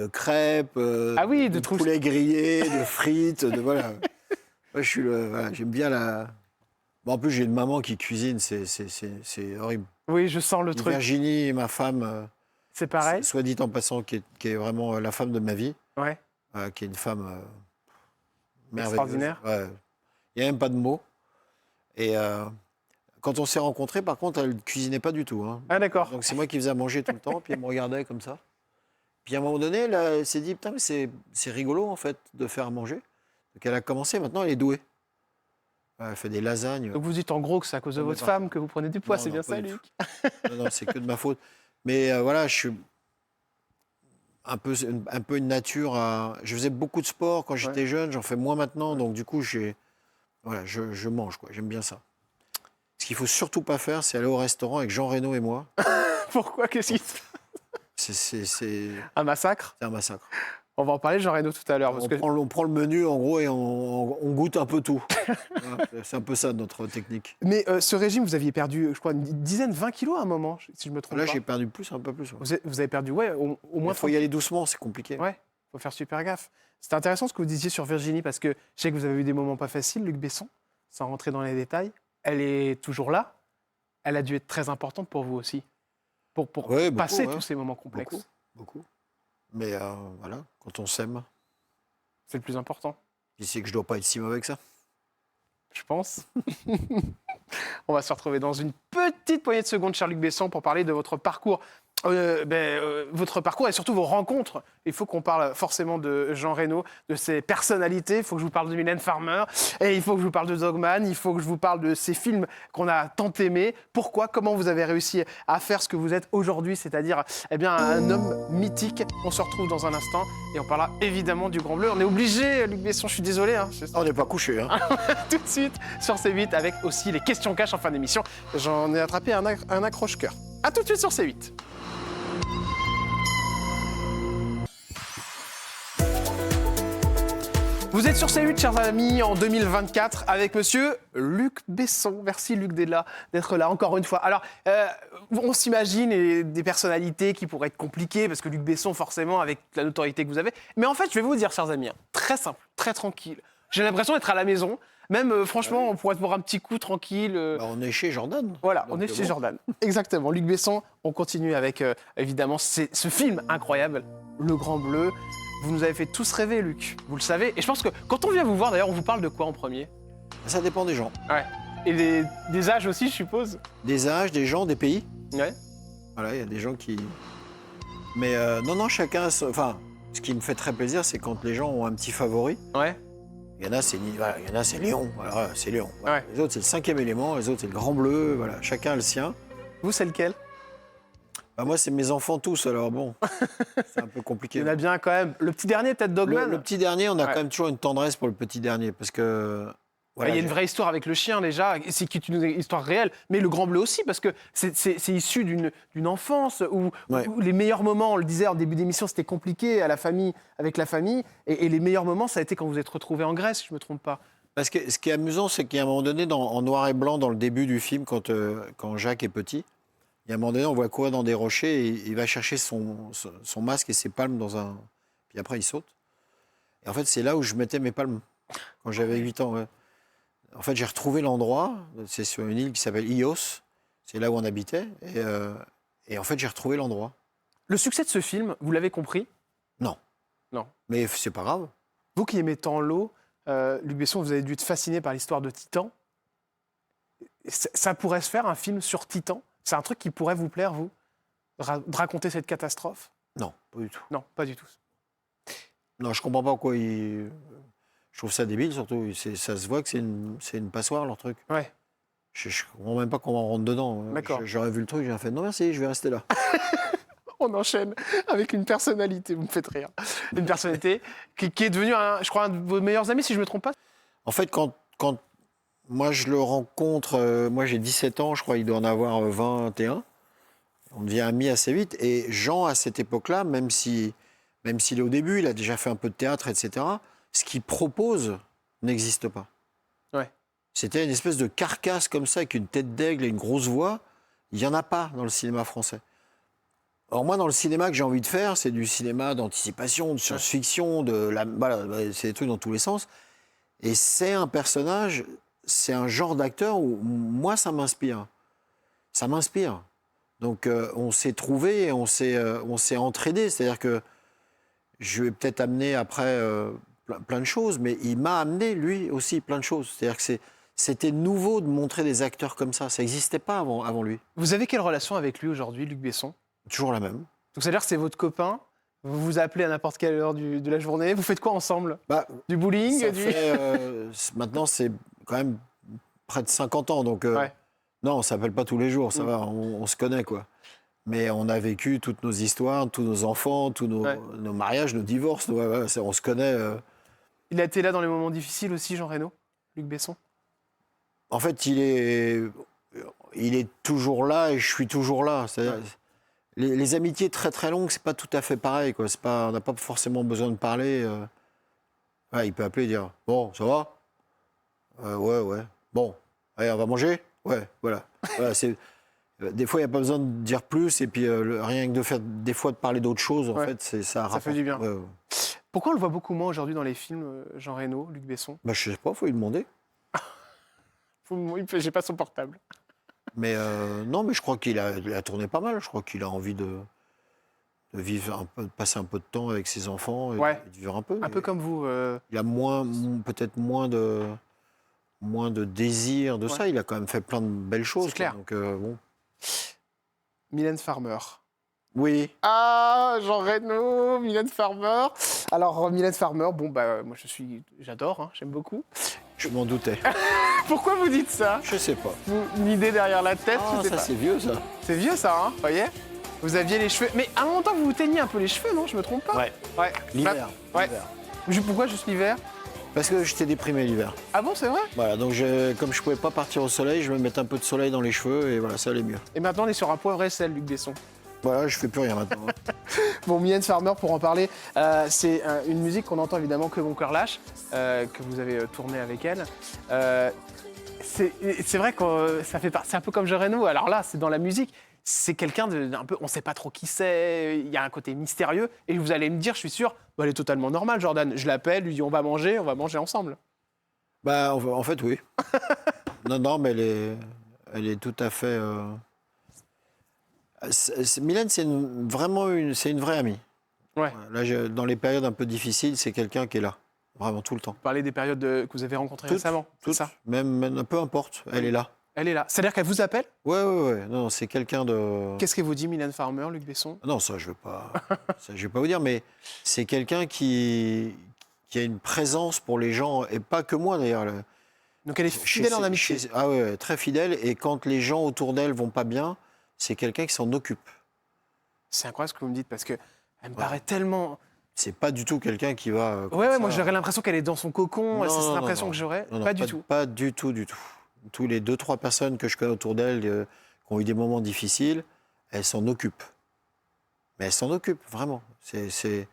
crêpes, de poulet grillé, de frites, voilà. Moi, j'aime bien la... Bon, en plus, j'ai une maman qui cuisine, c'est horrible. Oui, je sens le truc. Virginie, ma femme, c'est pareil? soit dit en passant, qui est vraiment la femme de ma vie, Ouais. qui est une femme merveilleuse. Extraordinaire. Ouais. Il n'y a même pas de mots. Et quand on s'est rencontrés, par contre, elle ne cuisinait pas du tout. Hein. Ah, d'accord. Donc c'est moi qui faisais à manger tout le temps, puis elle me regardait comme ça. Puis à un moment donné, là, elle s'est dit, putain, mais c'est rigolo, en fait, de faire à manger. Donc elle a commencé, maintenant elle est douée. Elle fait des lasagnes. Donc vous dites en gros que c'est à cause de votre femme que vous prenez du poids, c'est bien ça, Luc? Non, c'est que de ma faute. Mais voilà, un peu une nature à... Je faisais beaucoup de sport quand j'étais jeune, j'en fais moins maintenant, donc du coup, voilà, je mange, quoi. J'aime bien ça. Ce qu'il faut surtout pas faire, c'est aller au restaurant avec Jean Reno et moi. Pourquoi? Qu'est-ce qui se passe? C'est Un massacre? un massacre. On va en parler de Jean Reno tout à l'heure. On prend le menu, en gros, et on goûte un peu tout. Voilà, c'est un peu ça, notre technique. Mais ce régime, vous aviez perdu, je crois, une dizaine, 20 kilos à un moment, si je me trompe Là, pas. j'ai perdu un peu plus. Ouais. Vous avez perdu, ouais, au moins Il faut y aller doucement, c'est compliqué. Ouais, faut faire super gaffe. C'était intéressant ce que vous disiez sur Virginie, parce que je sais que vous avez eu des moments pas faciles, Luc Besson, sans rentrer dans les détails. Elle est toujours là. Elle a dû être très importante pour vous aussi, pour passer tous ces moments complexes. Beaucoup. Mais voilà, quand on s'aime, C'est le plus important, qui sait que je dois pas être si mauvais que ça. je pense. On va se retrouver dans une petite poignée de secondes, cher Luc Besson, pour parler de votre parcours. Votre parcours et surtout vos rencontres. Il faut qu'on parle forcément de Jean Reno, de ses personnalités. Il faut que je vous parle de Mylène Farmer. Et il faut que je vous parle de Dogman. Il faut que je vous parle de ces films qu'on a tant aimés. Pourquoi? Comment vous avez réussi à faire ce que vous êtes aujourd'hui, c'est-à-dire un homme mythique. On se retrouve dans un instant et on parlera évidemment du Grand Bleu. On est obligé, Luc Besson, je suis désolé. On n'est pas couché. Hein. Tout de suite sur C8 avec aussi les questions cash en fin d'émission. J'en ai attrapé un accroche-cœur. A tout de suite sur C8. Vous êtes sur C8, chers amis, en 2024, avec monsieur Luc Besson. Merci, Luc, d'être là encore une fois. Alors, on s'imagine des personnalités qui pourraient être compliquées, parce que Luc Besson, forcément, avec la notoriété que vous avez. Mais en fait, je vais vous dire, chers amis, très simple, très tranquille. J'ai l'impression d'être à la maison. Même, franchement, on pourrait se boire un petit coup tranquille. On est chez Jordan. Voilà, on est chez Jordan. Exactement. Luc Besson, on continue avec, évidemment, ce film incroyable, Le Grand Bleu. Vous nous avez fait tous rêver, Luc. Vous le savez. Et je pense que quand on vient vous voir, d'ailleurs, on vous parle de quoi en premier? Ça dépend des gens. Ouais. Et des âges aussi, je suppose. Des âges, des gens, des pays. Ouais. Voilà, il y a des gens qui... Mais non, chacun... Enfin, ce qui me fait très plaisir, c'est quand les gens ont un petit favori. Ouais. Il y en a, c'est Léon. Voilà, c'est Léon. Voilà. Ouais. Les autres, c'est le 5e élément. Les autres, c'est le Grand Bleu. Voilà, chacun a le sien. Vous, c'est lequel? Bah moi, c'est mes enfants tous, alors bon, c'est un peu compliqué. Il y en a bien quand même. Le petit dernier, peut-être Dogman. Le petit dernier, on a quand même toujours une tendresse pour le petit dernier, parce que... Voilà, il y a une vraie histoire avec le chien déjà, c'est une histoire réelle, mais le Grand Bleu aussi, parce que c'est issu d'une enfance où les meilleurs moments, on le disait en début d'émission, c'était compliqué avec la famille, et les meilleurs moments, ça a été quand vous êtes retrouvés en Grèce, si je ne me trompe pas. Parce que ce qui est amusant, c'est qu'à un moment donné, en noir et blanc, dans le début du film, quand Jacques est petit, il y a un moment donné, on voit courir dans des rochers, et il va chercher son masque et ses palmes dans un... Puis après, il saute. Et en fait, c'est là où je mettais mes palmes, quand j'avais 8 ans. Ouais. En fait, j'ai retrouvé l'endroit, c'est sur une île qui s'appelle Ios, c'est là où on habitait, et en fait, j'ai retrouvé l'endroit. Le succès de ce film, vous l'avez compris? Non. Non. Mais c'est pas grave. Vous qui aimez tant l'eau, Luc Besson, vous avez dû être fasciné par l'histoire de Titan. Ça pourrait se faire, un film sur Titan? C'est un truc qui pourrait vous plaire, vous? De raconter cette catastrophe? Non, pas du tout. Non, pas du tout. Non, je comprends pas pourquoi ils... Je trouve ça débile, surtout. Ça se voit que c'est une passoire, leur truc. Ouais. Je comprends même pas comment on rentre dedans. D'accord. J'aurais vu le truc, j'aurais fait non merci, je vais rester là. On enchaîne avec une personnalité, vous me faites rire. Une personnalité qui est devenue, je crois, un de vos meilleurs amis, si je ne me trompe pas. En fait, quand moi je le rencontre, moi j'ai 17 ans, je crois il doit en avoir 21. On devient amis assez vite. Et Jean, à cette époque-là, même s'il est au début, il a déjà fait un peu de théâtre, etc., ce qu'il propose n'existe pas. Ouais. C'était une espèce de carcasse comme ça, avec une tête d'aigle et une grosse voix. Il n'y en a pas dans le cinéma français. Alors moi, dans le cinéma que j'ai envie de faire, c'est du cinéma d'anticipation, de science-fiction, voilà, c'est des trucs dans tous les sens. Et c'est un personnage, c'est un genre d'acteur où moi, ça m'inspire. Ça m'inspire. Donc on s'est trouvé, et on s'est entraidé. C'est-à-dire que je vais peut-être amener après plein de choses, mais il m'a amené, lui aussi, plein de choses. C'est-à-dire que c'était nouveau de montrer des acteurs comme ça. Ça n'existait pas avant lui. Vous avez quelle relation avec lui aujourd'hui, Luc Besson? Toujours la même. Donc, c'est-à-dire que c'est votre copain, vous vous appelez à n'importe quelle heure de la journée, vous faites quoi ensemble? Du bowling? Maintenant, c'est quand même près de 50 ans, donc non, on ne s'appelle pas tous les jours, ça va, on se connaît, quoi. Mais on a vécu toutes nos histoires, tous nos enfants, tous nos, Ouais. nos mariages, nos divorces. On se connaît. Il a été là dans les moments difficiles aussi, Jean Reno, Luc Besson. En fait, il est toujours là et je suis toujours là. C'est-à-dire, les amitiés très très longues, c'est pas tout à fait pareil, quoi. C'est pas, on n'a pas forcément besoin de parler. Ouais, il peut appeler et dire bon, ça va? Ouais. Bon, allez, on va manger? Ouais, voilà. Voilà, des fois, il n'y a pas besoin de dire plus, et puis rien que de faire, des fois, de parler d'autre chose, en Ouais. fait, ça rapporte. fait du bien. Ouais. Pourquoi on le voit beaucoup moins aujourd'hui dans les films, Jean Reno, Luc Besson? Bah, je sais pas, faut lui demander. J'ai pas son portable. Mais non, mais je crois qu'il a tourné pas mal. Je crois qu'il a envie de vivre un peu, de passer un peu de temps avec ses enfants et, Ouais. et de vivre un peu. Un peu comme vous. Il a peut-être moins de désir de ça. Il a quand même fait plein de belles choses. C'est clair. Quoi. Donc bon. Mylène Farmer. Oui. Ah, Jean Reno, Mylène Farmer. Alors, Mylène Farmer, bon, bah, moi, j'adore, hein, j'aime beaucoup. Je m'en doutais. Pourquoi vous dites ça? Je sais pas. Une idée derrière la tête, Ah, je sais ça pas. c'est vieux ça. C'est vieux, ça, hein, voyez? Vous aviez les cheveux... Mais à un moment, vous vous teigniez un peu les cheveux, non? Je me trompe pas? Ouais. Ouais. L'hiver. Ouais. L'hiver. Pourquoi juste l'hiver? Parce que j'étais déprimé l'hiver. Ah bon, c'est vrai? Voilà, donc comme je pouvais pas partir au soleil, je me mettais un peu de soleil dans les cheveux et voilà, ça allait mieux. Et maintenant, on est sur un poivre et sel, Luc Besson. Voilà, je fais plus rien maintenant. Bon, Mylène Farmer, pour en parler, c'est une musique qu'on entend évidemment que Mon Cœur Lâche, que vous avez tourné avec elle. C'est vrai que c'est un peu comme Jean Reno. Alors là, c'est dans la musique. C'est quelqu'un d'un peu, on ne sait pas trop qui c'est, il y a un côté mystérieux. Et vous allez me dire, je suis sûr, bah, elle est totalement normale, Jordan. Je l'appelle, lui dis on va manger ensemble. Bah, en fait, oui. Non, mais elle est tout à fait. Mylène, c'est une vraie amie. Ouais. Là, dans les périodes un peu difficiles, c'est quelqu'un qui est là, vraiment tout le temps. Vous parlez des périodes que vous avez rencontrées Toutes, récemment, c'est toutes, ça? même peu importe, elle est là. Elle est là. C'est-à-dire qu'elle vous appelle? Ouais. Non, c'est quelqu'un de. Qu'est-ce qu'elle vous dit, Mylène Farmer, Luc Besson? Non, ça, je vais pas vous dire, mais c'est quelqu'un qui a une présence pour les gens, et pas que moi d'ailleurs. Donc elle est fidèle en amitié. Ah ouais, très fidèle. Et quand les gens autour d'elle vont pas bien, c'est quelqu'un qui s'en occupe. C'est incroyable ce que vous me dites, parce que elle me Ouais. paraît tellement... C'est pas du tout quelqu'un qui va. comme Ouais, ça. moi j'aurais l'impression qu'elle est dans son cocon, Non, c'est non, l'impression non. que j'aurais. Non, Pas du tout. Pas du tout. Tous les 2-3 personnes que je connais autour d'elle qui ont eu des moments difficiles, elle s'en occupe. Mais elle s'en occupe, vraiment. C'est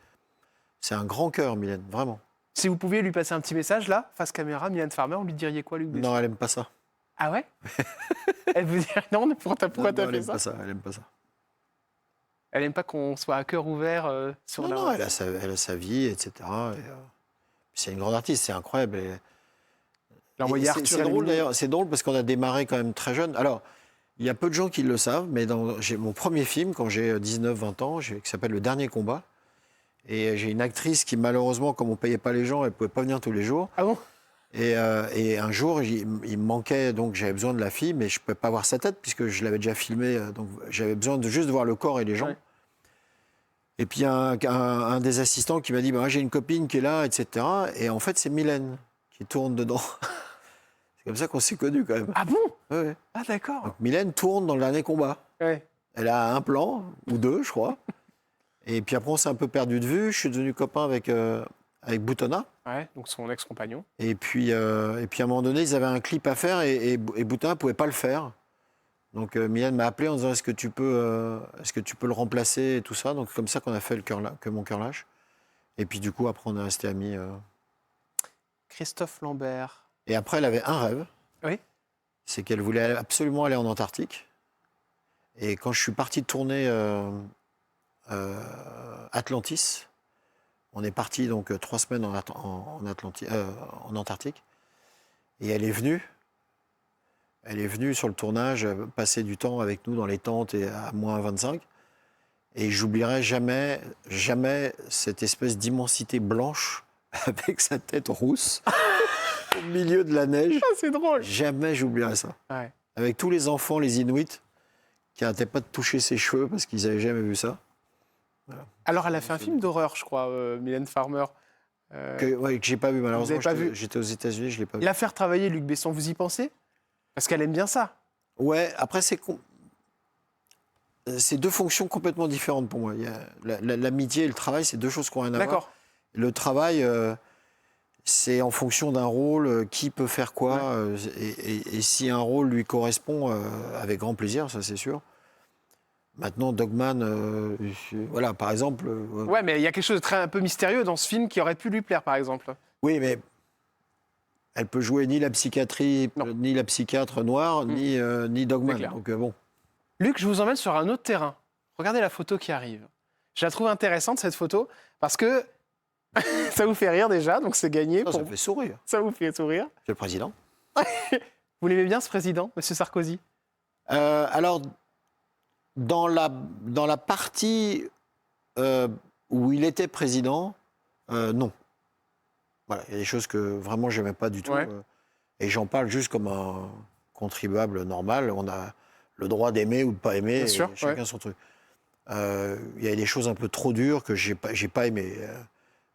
un grand cœur, Mylène, vraiment. Si vous pouviez lui passer un petit message là, face caméra, Mylène Farmer, vous lui diriez quoi, Luc Besson? Non, elle aime pas ça. Ah ouais? Elle vous dirait non, mais pourquoi t'as Non, elle fait aime ça? pas ça. Elle aime pas ça. Elle aime pas qu'on soit à cœur ouvert sur la... Non, elle a sa vie, etc. C'est une grande artiste, c'est incroyable. Elle a envoyé Et Arthur c'est et les drôle Minous. d'ailleurs, c'est drôle parce qu'on a démarré quand même très jeune. Alors, il y a peu de gens qui le savent, mais j'ai mon premier film, quand j'ai 19-20 ans, qui s'appelle Le Dernier Combat. Et j'ai une actrice qui, malheureusement, comme on ne payait pas les gens, elle ne pouvait pas venir tous les jours. Ah bon? Et un jour, il me manquait, donc j'avais besoin de la fille, mais je ne pouvais pas voir sa tête, puisque je l'avais déjà filmée. Donc j'avais besoin juste de voir le corps et les jambes. Ouais. Et puis il y a un des assistants qui m'a dit bah, j'ai une copine qui est là, etc. Et en fait, c'est Mylène qui tourne dedans. C'est comme ça qu'on s'est connus quand même. Ah bon? Ouais. Ah d'accord. Donc Mylène tourne dans Le Dernier Combat. Ouais. Elle a un plan, ou deux, je crois. Et puis après, on s'est un peu perdu de vue. Je suis devenu copain avec Boutonna. Ouais, donc son ex-compagnon. Et puis à un moment donné, ils avaient un clip à faire et Boutonna ne pouvait pas le faire. Donc Mylène m'a appelé en disant est-ce que tu peux le remplacer et tout ça. Donc comme ça qu'on a fait que Mon Cœur Lâche. Et puis du coup, après, on est resté amis. Christophe Lambert. Et après, elle avait un rêve. Oui. C'est qu'elle voulait absolument aller en Antarctique. Et quand je suis parti tourner Atlantis, on est parti donc 3 semaines en Antarctique. Et elle est venue. Elle est venue sur le tournage, passer du temps avec nous dans les tentes et à moins 25. Et j'oublierai jamais cette espèce d'immensité blanche avec sa tête rousse au milieu de la neige. Ah, c'est drôle. Jamais j'oublierai ça. Ouais. Avec tous les enfants, les Inuits, qui n'arrêtaient pas de toucher ses cheveux parce qu'ils n'avaient jamais vu ça. Alors elle a fait un film d'horreur, je crois, Mylène Farmer. Que j'ai pas vu malheureusement. Vous avez pas vu? J'étais aux États-Unis, je l'ai pas vu. La faire travailler Luc Besson, vous y pensez? Parce qu'elle aime bien ça. Ouais, après c'est deux fonctions complètement différentes pour moi. L'amitié et le travail, c'est deux choses qui n'ont rien à voir. D'accord. Le travail, c'est en fonction d'un rôle, qui peut faire quoi. Et si un rôle lui correspond, avec grand plaisir, ça c'est sûr. Maintenant, Dogman, voilà, par exemple. Ouais, mais il y a quelque chose de très un peu mystérieux dans ce film qui aurait pu lui plaire, par exemple. Oui, mais elle peut jouer ni la psychiatrie, ni la psychiatre noire, ni Dogman. Donc bon. Luc, je vous emmène sur un autre terrain. Regardez la photo qui arrive. Je la trouve intéressante, cette photo, parce que ça vous fait rire déjà, donc c'est gagné. Ça fait sourire. Ça vous fait sourire. C'est le président. Vous l'aimez bien, ce président, M. Sarkozy? Alors, dans la partie où il était président, non. Voilà, il y a des choses que vraiment je n'aimais pas du tout. Et j'en parle juste comme un contribuable normal. On a le droit d'aimer ou de ne pas aimer, chacun son truc. Il y a des choses un peu trop dures que j'ai pas aimé.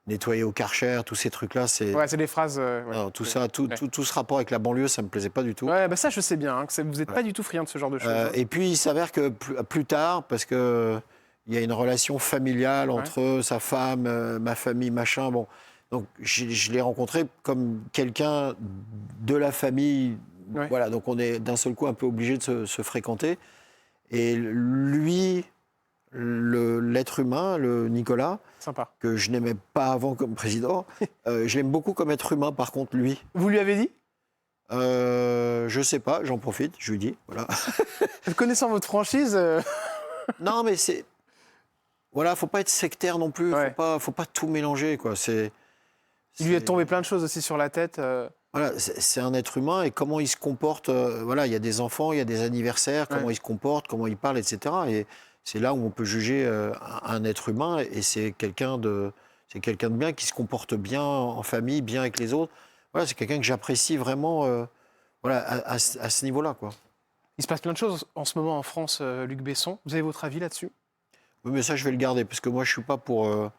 Nettoyer au Karcher, tous ces trucs-là, c'est... Ouais, c'est des phrases... non, tout ça, tout ce rapport avec la banlieue, ça ne me plaisait pas du tout. Ouais, bah ça, je sais bien, que vous n'êtes pas du tout friand de ce genre de choses. Et puis, il s'avère que plus tard, parce qu'il y a une relation familiale entre sa femme, ma famille, machin, bon... Donc, je l'ai rencontré comme quelqu'un de la famille. Voilà, donc on est d'un seul coup un peu obligé de se fréquenter. Et lui, l'être humain, le Nicolas, sympa, que je n'aimais pas avant comme président, je l'aime beaucoup comme être humain, par contre, lui. Vous lui avez dit? Je sais pas, j'en profite, je lui dis, voilà. Connaissant votre franchise... Non, mais c'est... Voilà, faut pas être sectaire non plus, faut pas tout mélanger, quoi. Il lui est tombé plein de choses aussi sur la tête. Voilà, c'est un être humain et comment il se comporte. Voilà, il y a des enfants, il y a des anniversaires, comment il se comporte, comment il parle, etc. Et c'est là où on peut juger un être humain. Et c'est quelqu'un de bien qui se comporte bien en famille, bien avec les autres. Voilà, c'est quelqu'un que j'apprécie vraiment. Voilà, à ce niveau-là, quoi. Il se passe plein de choses en ce moment en France, Luc Besson. Vous avez votre avis là-dessus? Oui, mais ça, je vais le garder parce que moi, je suis pas pour.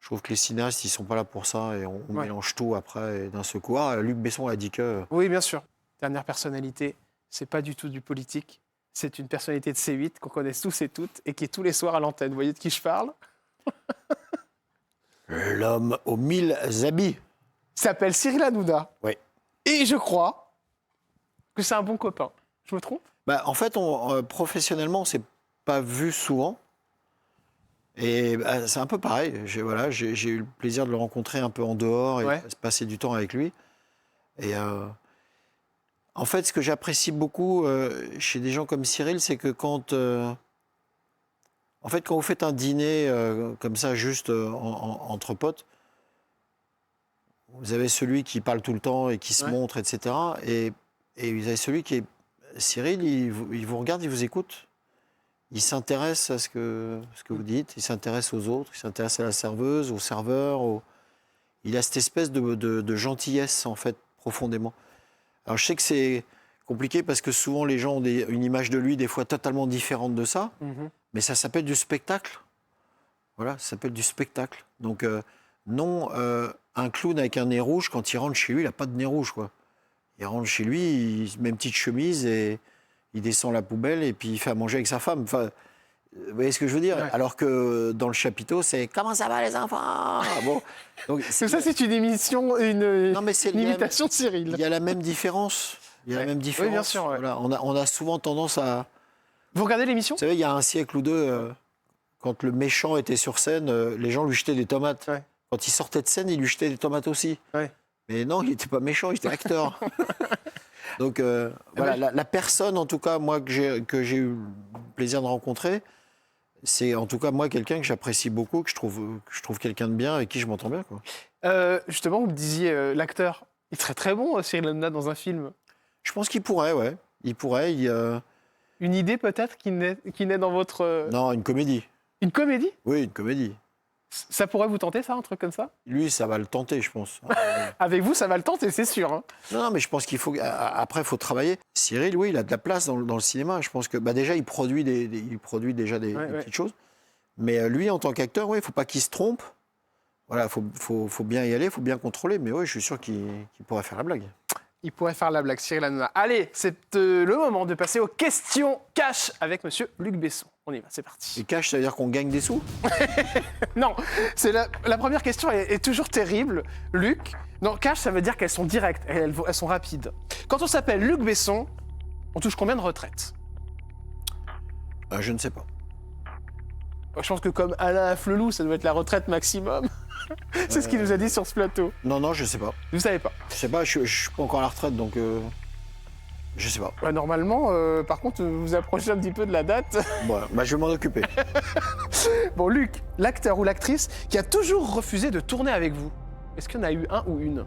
Je trouve que les cinéastes, ils sont pas là pour ça et on mélange tout après et d'un seul coup. Ah, Luc Besson a dit que... Oui, bien sûr. Dernière personnalité, c'est pas du tout du politique. C'est une personnalité de C8 qu'on connaît tous et toutes et qui est tous les soirs à l'antenne. Vous voyez de qui je parle? L'homme aux 1000 habits. Il s'appelle Cyril Hanouna. Oui. Et je crois que c'est un bon copain. Je me trompe? En fait, professionnellement, on ne s'est pas vu souvent. Et c'est un peu pareil. J'ai eu le plaisir de le rencontrer un peu en dehors et de passer du temps avec lui. Et en fait, ce que j'apprécie beaucoup chez des gens comme Cyril, c'est que quand vous faites un dîner comme ça, juste entre potes, vous avez celui qui parle tout le temps et qui se montre, etc. Et vous avez celui qui est... Cyril, il vous regarde, il vous écoute. Il s'intéresse à ce que vous dites, il s'intéresse aux autres, il s'intéresse à la serveuse, au serveur. Il a cette espèce de gentillesse, en fait, profondément. Alors, je sais que c'est compliqué parce que souvent, les gens ont une image de lui, des fois, totalement différente de ça. Mais ça s'appelle du spectacle. Voilà, ça s'appelle du spectacle. Donc, non, un clown avec un nez rouge, quand il rentre chez lui, il n'a pas de nez rouge, quoi. Il rentre chez lui, il met une petite chemise et... il descend la poubelle et puis il fait à manger avec sa femme. Enfin, vous voyez ce que je veux dire? Alors que dans le chapiteau, c'est « Comment ça va les enfants ?» Bon, donc, ça, c'est une émission, une imitation de Cyril. Il y a la même différence. La même différence. Oui, bien sûr. Voilà, on a souvent tendance à... Vous regardez l'émission? Vous savez, il y a un siècle ou deux, quand le méchant était sur scène, les gens lui jetaient des tomates. Quand il sortait de scène, ils lui jetaient des tomates aussi. Mais non, il n'était pas méchant, il était acteur. Donc voilà, la personne, en tout cas, moi, que j'ai eu le plaisir de rencontrer, c'est en tout cas, moi, quelqu'un que j'apprécie beaucoup, que je trouve quelqu'un de bien, avec qui je m'entends bien, quoi. Justement, vous me disiez, l'acteur, il serait très bon, Cyril Hanouna, dans un film. Je pense qu'il pourrait, ouais. Il pourrait. Une idée, peut-être, qui naît dans votre... Non, une comédie. Une comédie? Oui, une comédie. Ça pourrait vous tenter, ça, un truc comme ça? Lui, ça va le tenter, je pense. Avec vous, ça va le tenter, c'est sûr. Hein. Non, mais je pense qu'il faut... Après, il faut travailler. Cyril, oui, il a de la place dans le cinéma. Je pense que déjà, il produit déjà des petites choses. Mais lui, en tant qu'acteur, oui, il ne faut pas qu'il se trompe. Voilà, faut bien y aller, il faut bien contrôler. Mais oui, je suis sûr qu'il pourrait faire la blague. Il pourrait faire la blague, Cyril Hanouna. Allez, c'est le moment de passer aux questions cash avec monsieur Luc Besson. On y va, c'est parti. Et cash, ça veut dire qu'on gagne des sous? Non, c'est la première question est toujours terrible. Luc, non, cash, ça veut dire qu'elles sont directes, elles sont rapides. Quand on s'appelle Luc Besson, on touche combien de retraites? Je ne sais pas. Je pense que comme Alain Flelou, ça doit être la retraite maximum. C'est ce qu'il nous a dit sur ce plateau. Non, je sais pas. Vous savez pas? Je sais pas, je suis pas encore à la retraite, donc je sais pas. Ouais, normalement, par contre, vous vous approchez un petit peu de la date. Bon, je vais m'en occuper. Bon, Luc, l'acteur ou l'actrice qui a toujours refusé de tourner avec vous, est-ce qu'il y en a eu un ou une?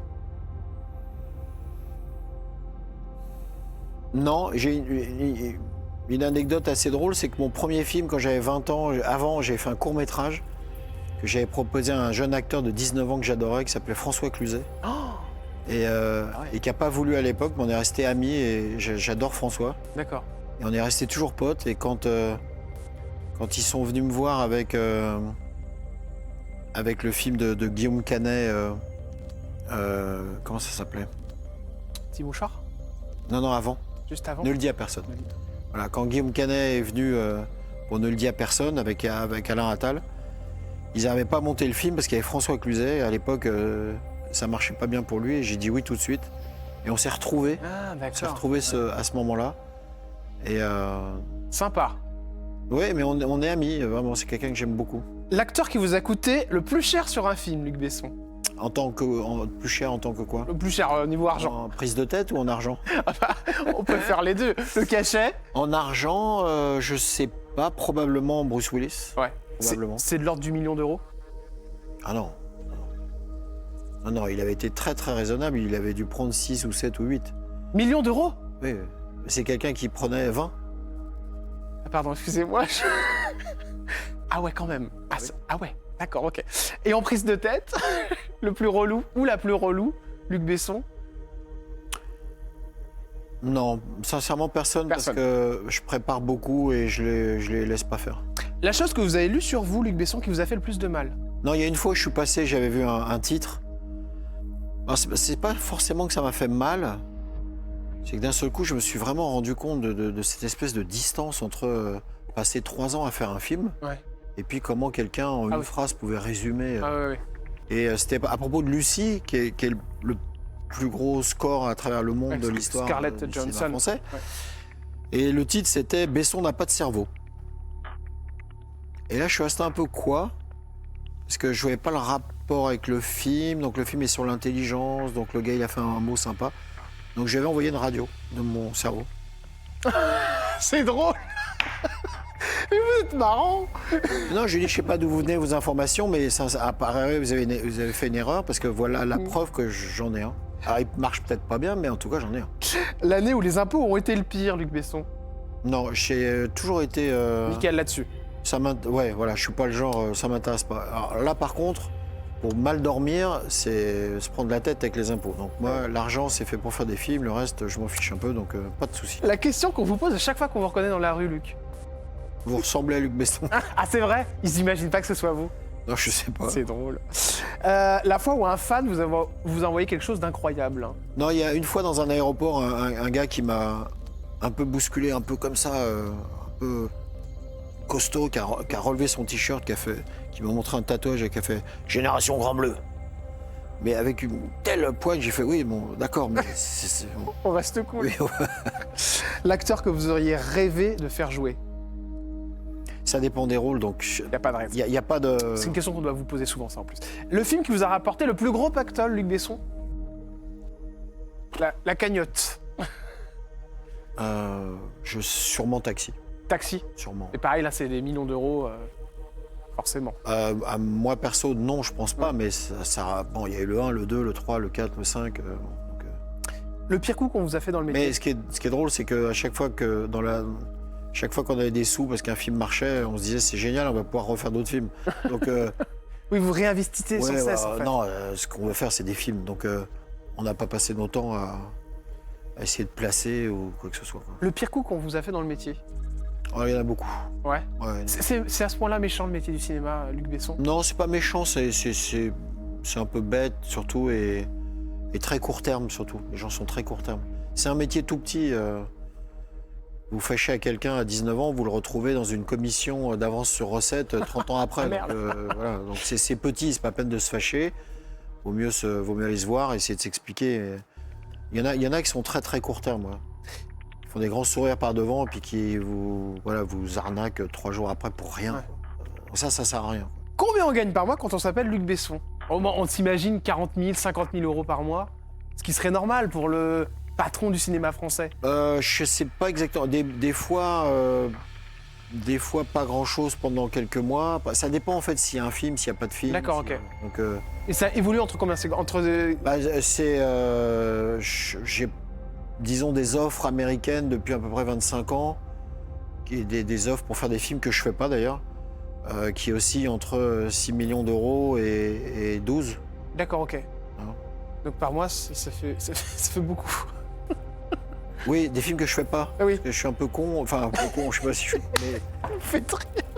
Non, j'ai une anecdote assez drôle, c'est que mon premier film, quand j'avais 20 ans, avant, j'ai fait un court-métrage que j'avais proposé à un jeune acteur de 19 ans que j'adorais, qui s'appelait François Cluzet. Oh, Et qui n'a pas voulu à l'époque, mais on est resté amis et j'adore François. d'accord. Et on est resté toujours potes. Et quand ils sont venus me voir avec le film de Guillaume Canet, comment ça s'appelait? Petit mouchard? Non, avant. Juste avant? Ne le dis à personne. Voilà, quand Guillaume Canet est venu pour Ne le dis à personne avec Alain Attal, ils n'avaient pas monté le film parce qu'il y avait François Cluzet. Et à l'époque, ça marchait pas bien pour lui et j'ai dit oui tout de suite. Et on s'est retrouvés. Ah, On s'est d'accord. retrouvés à ce moment-là. Et Sympa. ouais, mais on est amis. Vraiment, c'est quelqu'un que j'aime beaucoup. L'acteur qui vous a coûté le plus cher sur un film, Luc Besson? Plus cher en tant que quoi? Le plus cher niveau argent. En prise de tête ou en argent? On peut faire les deux. Le cachet? En argent, je sais pas. Probablement Bruce Willis. Ouais. Probablement. C'est de l'ordre du million d'euros? Ah non. Non, il avait été très très raisonnable. Il avait dû prendre 6 ou 7 ou 8. Millions d'euros? Oui, c'est quelqu'un qui prenait 20. Ah, pardon, excusez-moi. Ah ouais, quand même. Ah ouais, d'accord, ok. Et en prise de tête, le plus relou ou la plus relou, Luc Besson? Non, sincèrement personne, Personne. parce que je prépare beaucoup et je les laisse pas faire. La chose que vous avez lue sur vous, Luc Besson, qui vous a fait le plus de mal? Non, il y a une fois, je suis passé, j'avais vu un titre. Alors, c'est pas forcément que ça m'a fait mal. C'est que d'un seul coup, je me suis vraiment rendu compte de cette espèce de distance entre passer 3 ans à faire un film Ouais. et puis comment quelqu'un en une oui. phrase pouvait résumer. Ah ouais. Et c'était à propos de Lucie, qui est le plus gros score à travers le monde Avec de l'histoire Scarlett du cinéma Johansson. français. Ouais. Et le titre, c'était « Besson n'a pas de cerveau ». Et là, je suis resté un peu quoi? Parce que je voyais pas le rapport avec le film. Donc le film est sur l'intelligence. Donc le gars, il a fait un mot sympa. Donc j'avais envoyé une radio de mon cerveau. C'est drôle. Mais vous êtes marrant. Non, je lui ai dit, je sais pas d'où vous venez vos informations, mais ça apparaît, vous avez fait une erreur parce que voilà la preuve que j'en ai un. Alors il marche peut-être pas bien, mais en tout cas, j'en ai un. L'année où les impôts ont été le pire, Luc Besson. Non, j'ai toujours été... Nickel là-dessus. Ouais, voilà, je suis pas le genre, ça m'intéresse pas. Alors là, par contre, pour mal dormir, c'est se prendre la tête avec les impôts. Donc moi, l'argent, c'est fait pour faire des films, le reste, je m'en fiche un peu, donc pas de souci. La question qu'on vous pose à chaque fois qu'on vous reconnaît dans la rue, Luc. Vous ressemblez à Luc Besson? Ah, c'est vrai? Ils s'imaginent pas que ce soit vous. Non, je sais pas. C'est drôle. La fois où un fan vous a envoyé quelque chose d'incroyable. Hein. Non, il y a une fois dans un aéroport, un gars qui m'a un peu bousculé, un peu comme ça, un peu costaud, qui a relevé son t-shirt, qui m'a montré un tatouage et qui a fait « Génération Grand Bleu ». Mais avec une telle poigne, j'ai fait « Oui, bon, d'accord, mais c'est bon. On reste cool. Oui, ouais. L'acteur que vous auriez rêvé de faire jouer? Ça dépend des rôles, donc Il n'y a pas de rêve. il y a pas de... C'est une question qu'on doit vous poser souvent, ça en plus. Le film qui vous a rapporté le plus gros pactole, Luc Besson? La cagnotte. Sûrement Taxi, Taxi. sûrement. Et pareil, là, c'est des millions d'euros, forcément. À moi, perso, non, je pense pas, mais bon, il y a eu le 1, le 2, le 3, le 4, le 5... Le pire coup qu'on vous a fait dans le métier? Mais ce qui est drôle, c'est qu'à chaque fois chaque fois qu'on avait des sous parce qu'un film marchait, on se disait c'est génial, on va pouvoir refaire d'autres films. Donc Oui, vous réinvestissez sans cesse, en fait. non, ce qu'on veut faire, c'est des films. Donc on n'a pas passé nos temps à essayer de placer ou quoi que ce soit, quoi. Le pire coup qu'on vous a fait dans le métier? Oh, il y en a beaucoup. Ouais. Ouais. C'est à ce point-là méchant, le métier du cinéma, Luc Besson? Non, c'est pas méchant, c'est un peu bête surtout et Et très court terme surtout. Les gens sont très court terme. C'est un métier tout petit. Vous fâchez à quelqu'un à 19 ans, vous le retrouvez dans une commission d'avance sur recette 30 ans après. Ah, merde. Voilà. Donc c'est petit, c'est pas peine de se fâcher. Vaut mieux aller se voir, essayer de s'expliquer. Il y en a qui sont très très court terme. Ouais. Ils font des grands sourires par devant et puis qui vous arnaquent 3 jours après pour rien. Ouais. Ça sert à rien. Combien on gagne par mois quand on s'appelle Luc Besson? On s'imagine 40 000, 50 000 euros par mois, ce qui serait normal pour le patron du cinéma français. Je sais pas exactement. Des fois pas grand-chose pendant quelques mois. Ça dépend en fait s'il y a un film, s'il n'y a pas de film. D'accord, ok. Donc, Et ça évolue entre combien? j'ai, disons, des offres américaines depuis à peu près 25 ans, des offres pour faire des films que je fais pas d'ailleurs, qui oscillent entre 6 millions d'euros et 12. D'accord, ok. Hein. Donc par mois, ça fait beaucoup. Oui, des films que je fais pas. Ah oui. Parce que je suis un peu con, enfin un peu con, je sais pas si je suis. Faites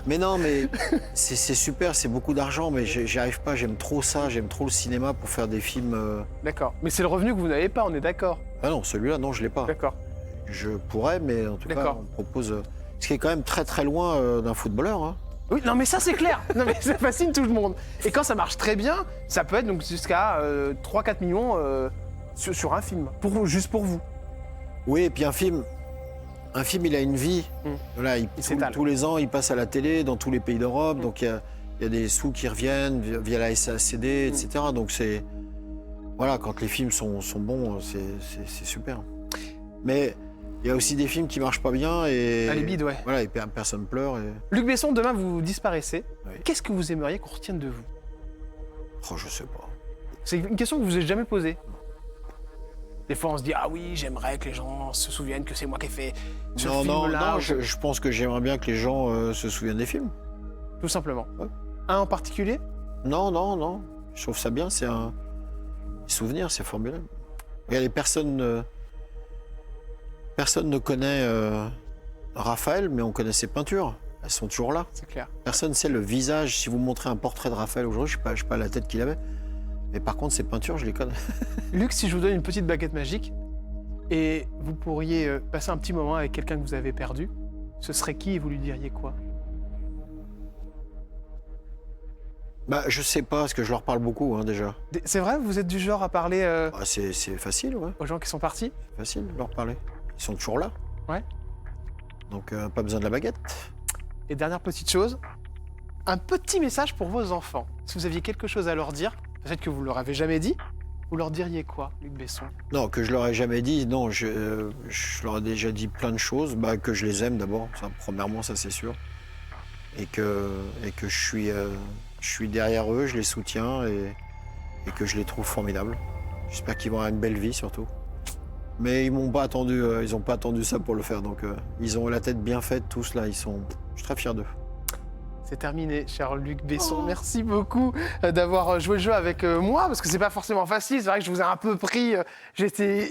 Mais non, mais c'est super, c'est beaucoup d'argent, mais j'y arrive pas, j'aime trop ça, j'aime trop le cinéma pour faire des films. D'accord. Mais c'est le revenu que vous n'avez pas, on est d'accord. Ah non, celui-là, non, je l'ai pas. D'accord. Je pourrais, mais en tout cas, D'accord. on propose. Ce qui est quand même très très loin d'un footballeur. Hein. Oui, non mais ça c'est clair. Non mais ça fascine tout le monde. Et quand ça marche très bien, ça peut être donc jusqu'à 3-4 millions sur un film, juste pour vous. Oui, et puis un film, il a une vie. Voilà, Il s'étale. tous les ans, il passe à la télé dans tous les pays d'Europe, donc il y a des sous qui reviennent via la SACD, etc. Donc c'est. Voilà, quand les films sont bons, c'est super. Mais il y a aussi des films qui marchent pas bien et. Ah, les bides, ouais. Voilà, et personne pleure. Et... Luc Besson, demain vous disparaissez. Oui. Qu'est-ce que vous aimeriez qu'on retienne de vous? Oh, je sais pas. C'est une question que vous n'avez jamais posée. Des fois, on se dit ah oui, j'aimerais que les gens se souviennent que c'est moi qui ai fait ce film-là. Non, je pense que j'aimerais bien que les gens se souviennent des films. Tout simplement. Ouais. Un en particulier? Non. Je trouve ça bien, c'est un souvenir, c'est formidable. Regardez, personne ne connaît Raphaël, mais on connaît ses peintures. Elles sont toujours là. C'est clair. Personne ne sait le visage. Si vous montrez un portrait de Raphaël aujourd'hui, je ne sais pas la tête qu'il avait. Mais par contre, ses peintures, je les connais. Luc, si je vous donne une petite baguette magique et vous pourriez passer un petit moment avec quelqu'un que vous avez perdu, ce serait qui et vous lui diriez quoi? Bah, je sais pas, parce que je leur parle beaucoup déjà. C'est vrai, vous êtes du genre à parler Bah, c'est facile, ouais. aux gens qui sont partis? C'est facile de leur parler. Ils sont toujours là. Ouais. Donc, pas besoin de la baguette. Et dernière petite chose, un petit message pour vos enfants. Si vous aviez quelque chose à leur dire, peut-être que vous ne leur avez jamais dit, vous leur diriez quoi, Luc Besson? Non, que je leur ai jamais dit. Non, je leur ai déjà dit plein de choses. Bah, que je les aime d'abord. Ça, premièrement, ça c'est sûr. Et que je suis derrière eux, je les soutiens et que je les trouve formidables. J'espère qu'ils vont avoir une belle vie surtout. Mais ils m'ont pas attendu. Ils n'ont pas attendu ça pour le faire. Donc, ils ont la tête bien faite tous là. Je suis très fier d'eux. C'est terminé, cher Luc Besson. Merci beaucoup d'avoir joué le jeu avec moi, parce que c'est pas forcément facile. C'est vrai que je vous ai un peu pris. J'ai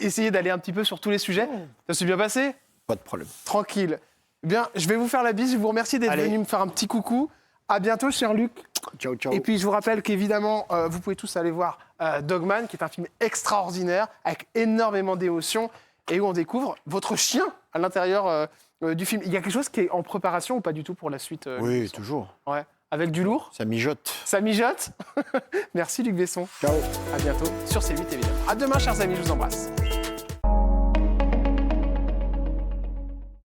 essayé d'aller un petit peu sur tous les sujets. Ça s'est bien passé? Pas de problème. Tranquille. Eh bien, je vais vous faire la bise. Je vous remercie d'être Allez. venu me faire un petit coucou. À bientôt, cher Luc. Ciao, ciao. Et puis, je vous rappelle qu'évidemment, vous pouvez tous aller voir Dogman, qui est un film extraordinaire, avec énormément d'émotions, et où on découvre votre chien à l'intérieur du film. Il y a quelque chose qui est en préparation ou pas du tout pour la suite? Oui, Luc Besson? toujours. Ouais. Avec du lourd? Ça mijote. Ça mijote? Merci, Luc Besson. Ciao. À bientôt sur C8, évidemment. À demain, chers amis, je vous embrasse.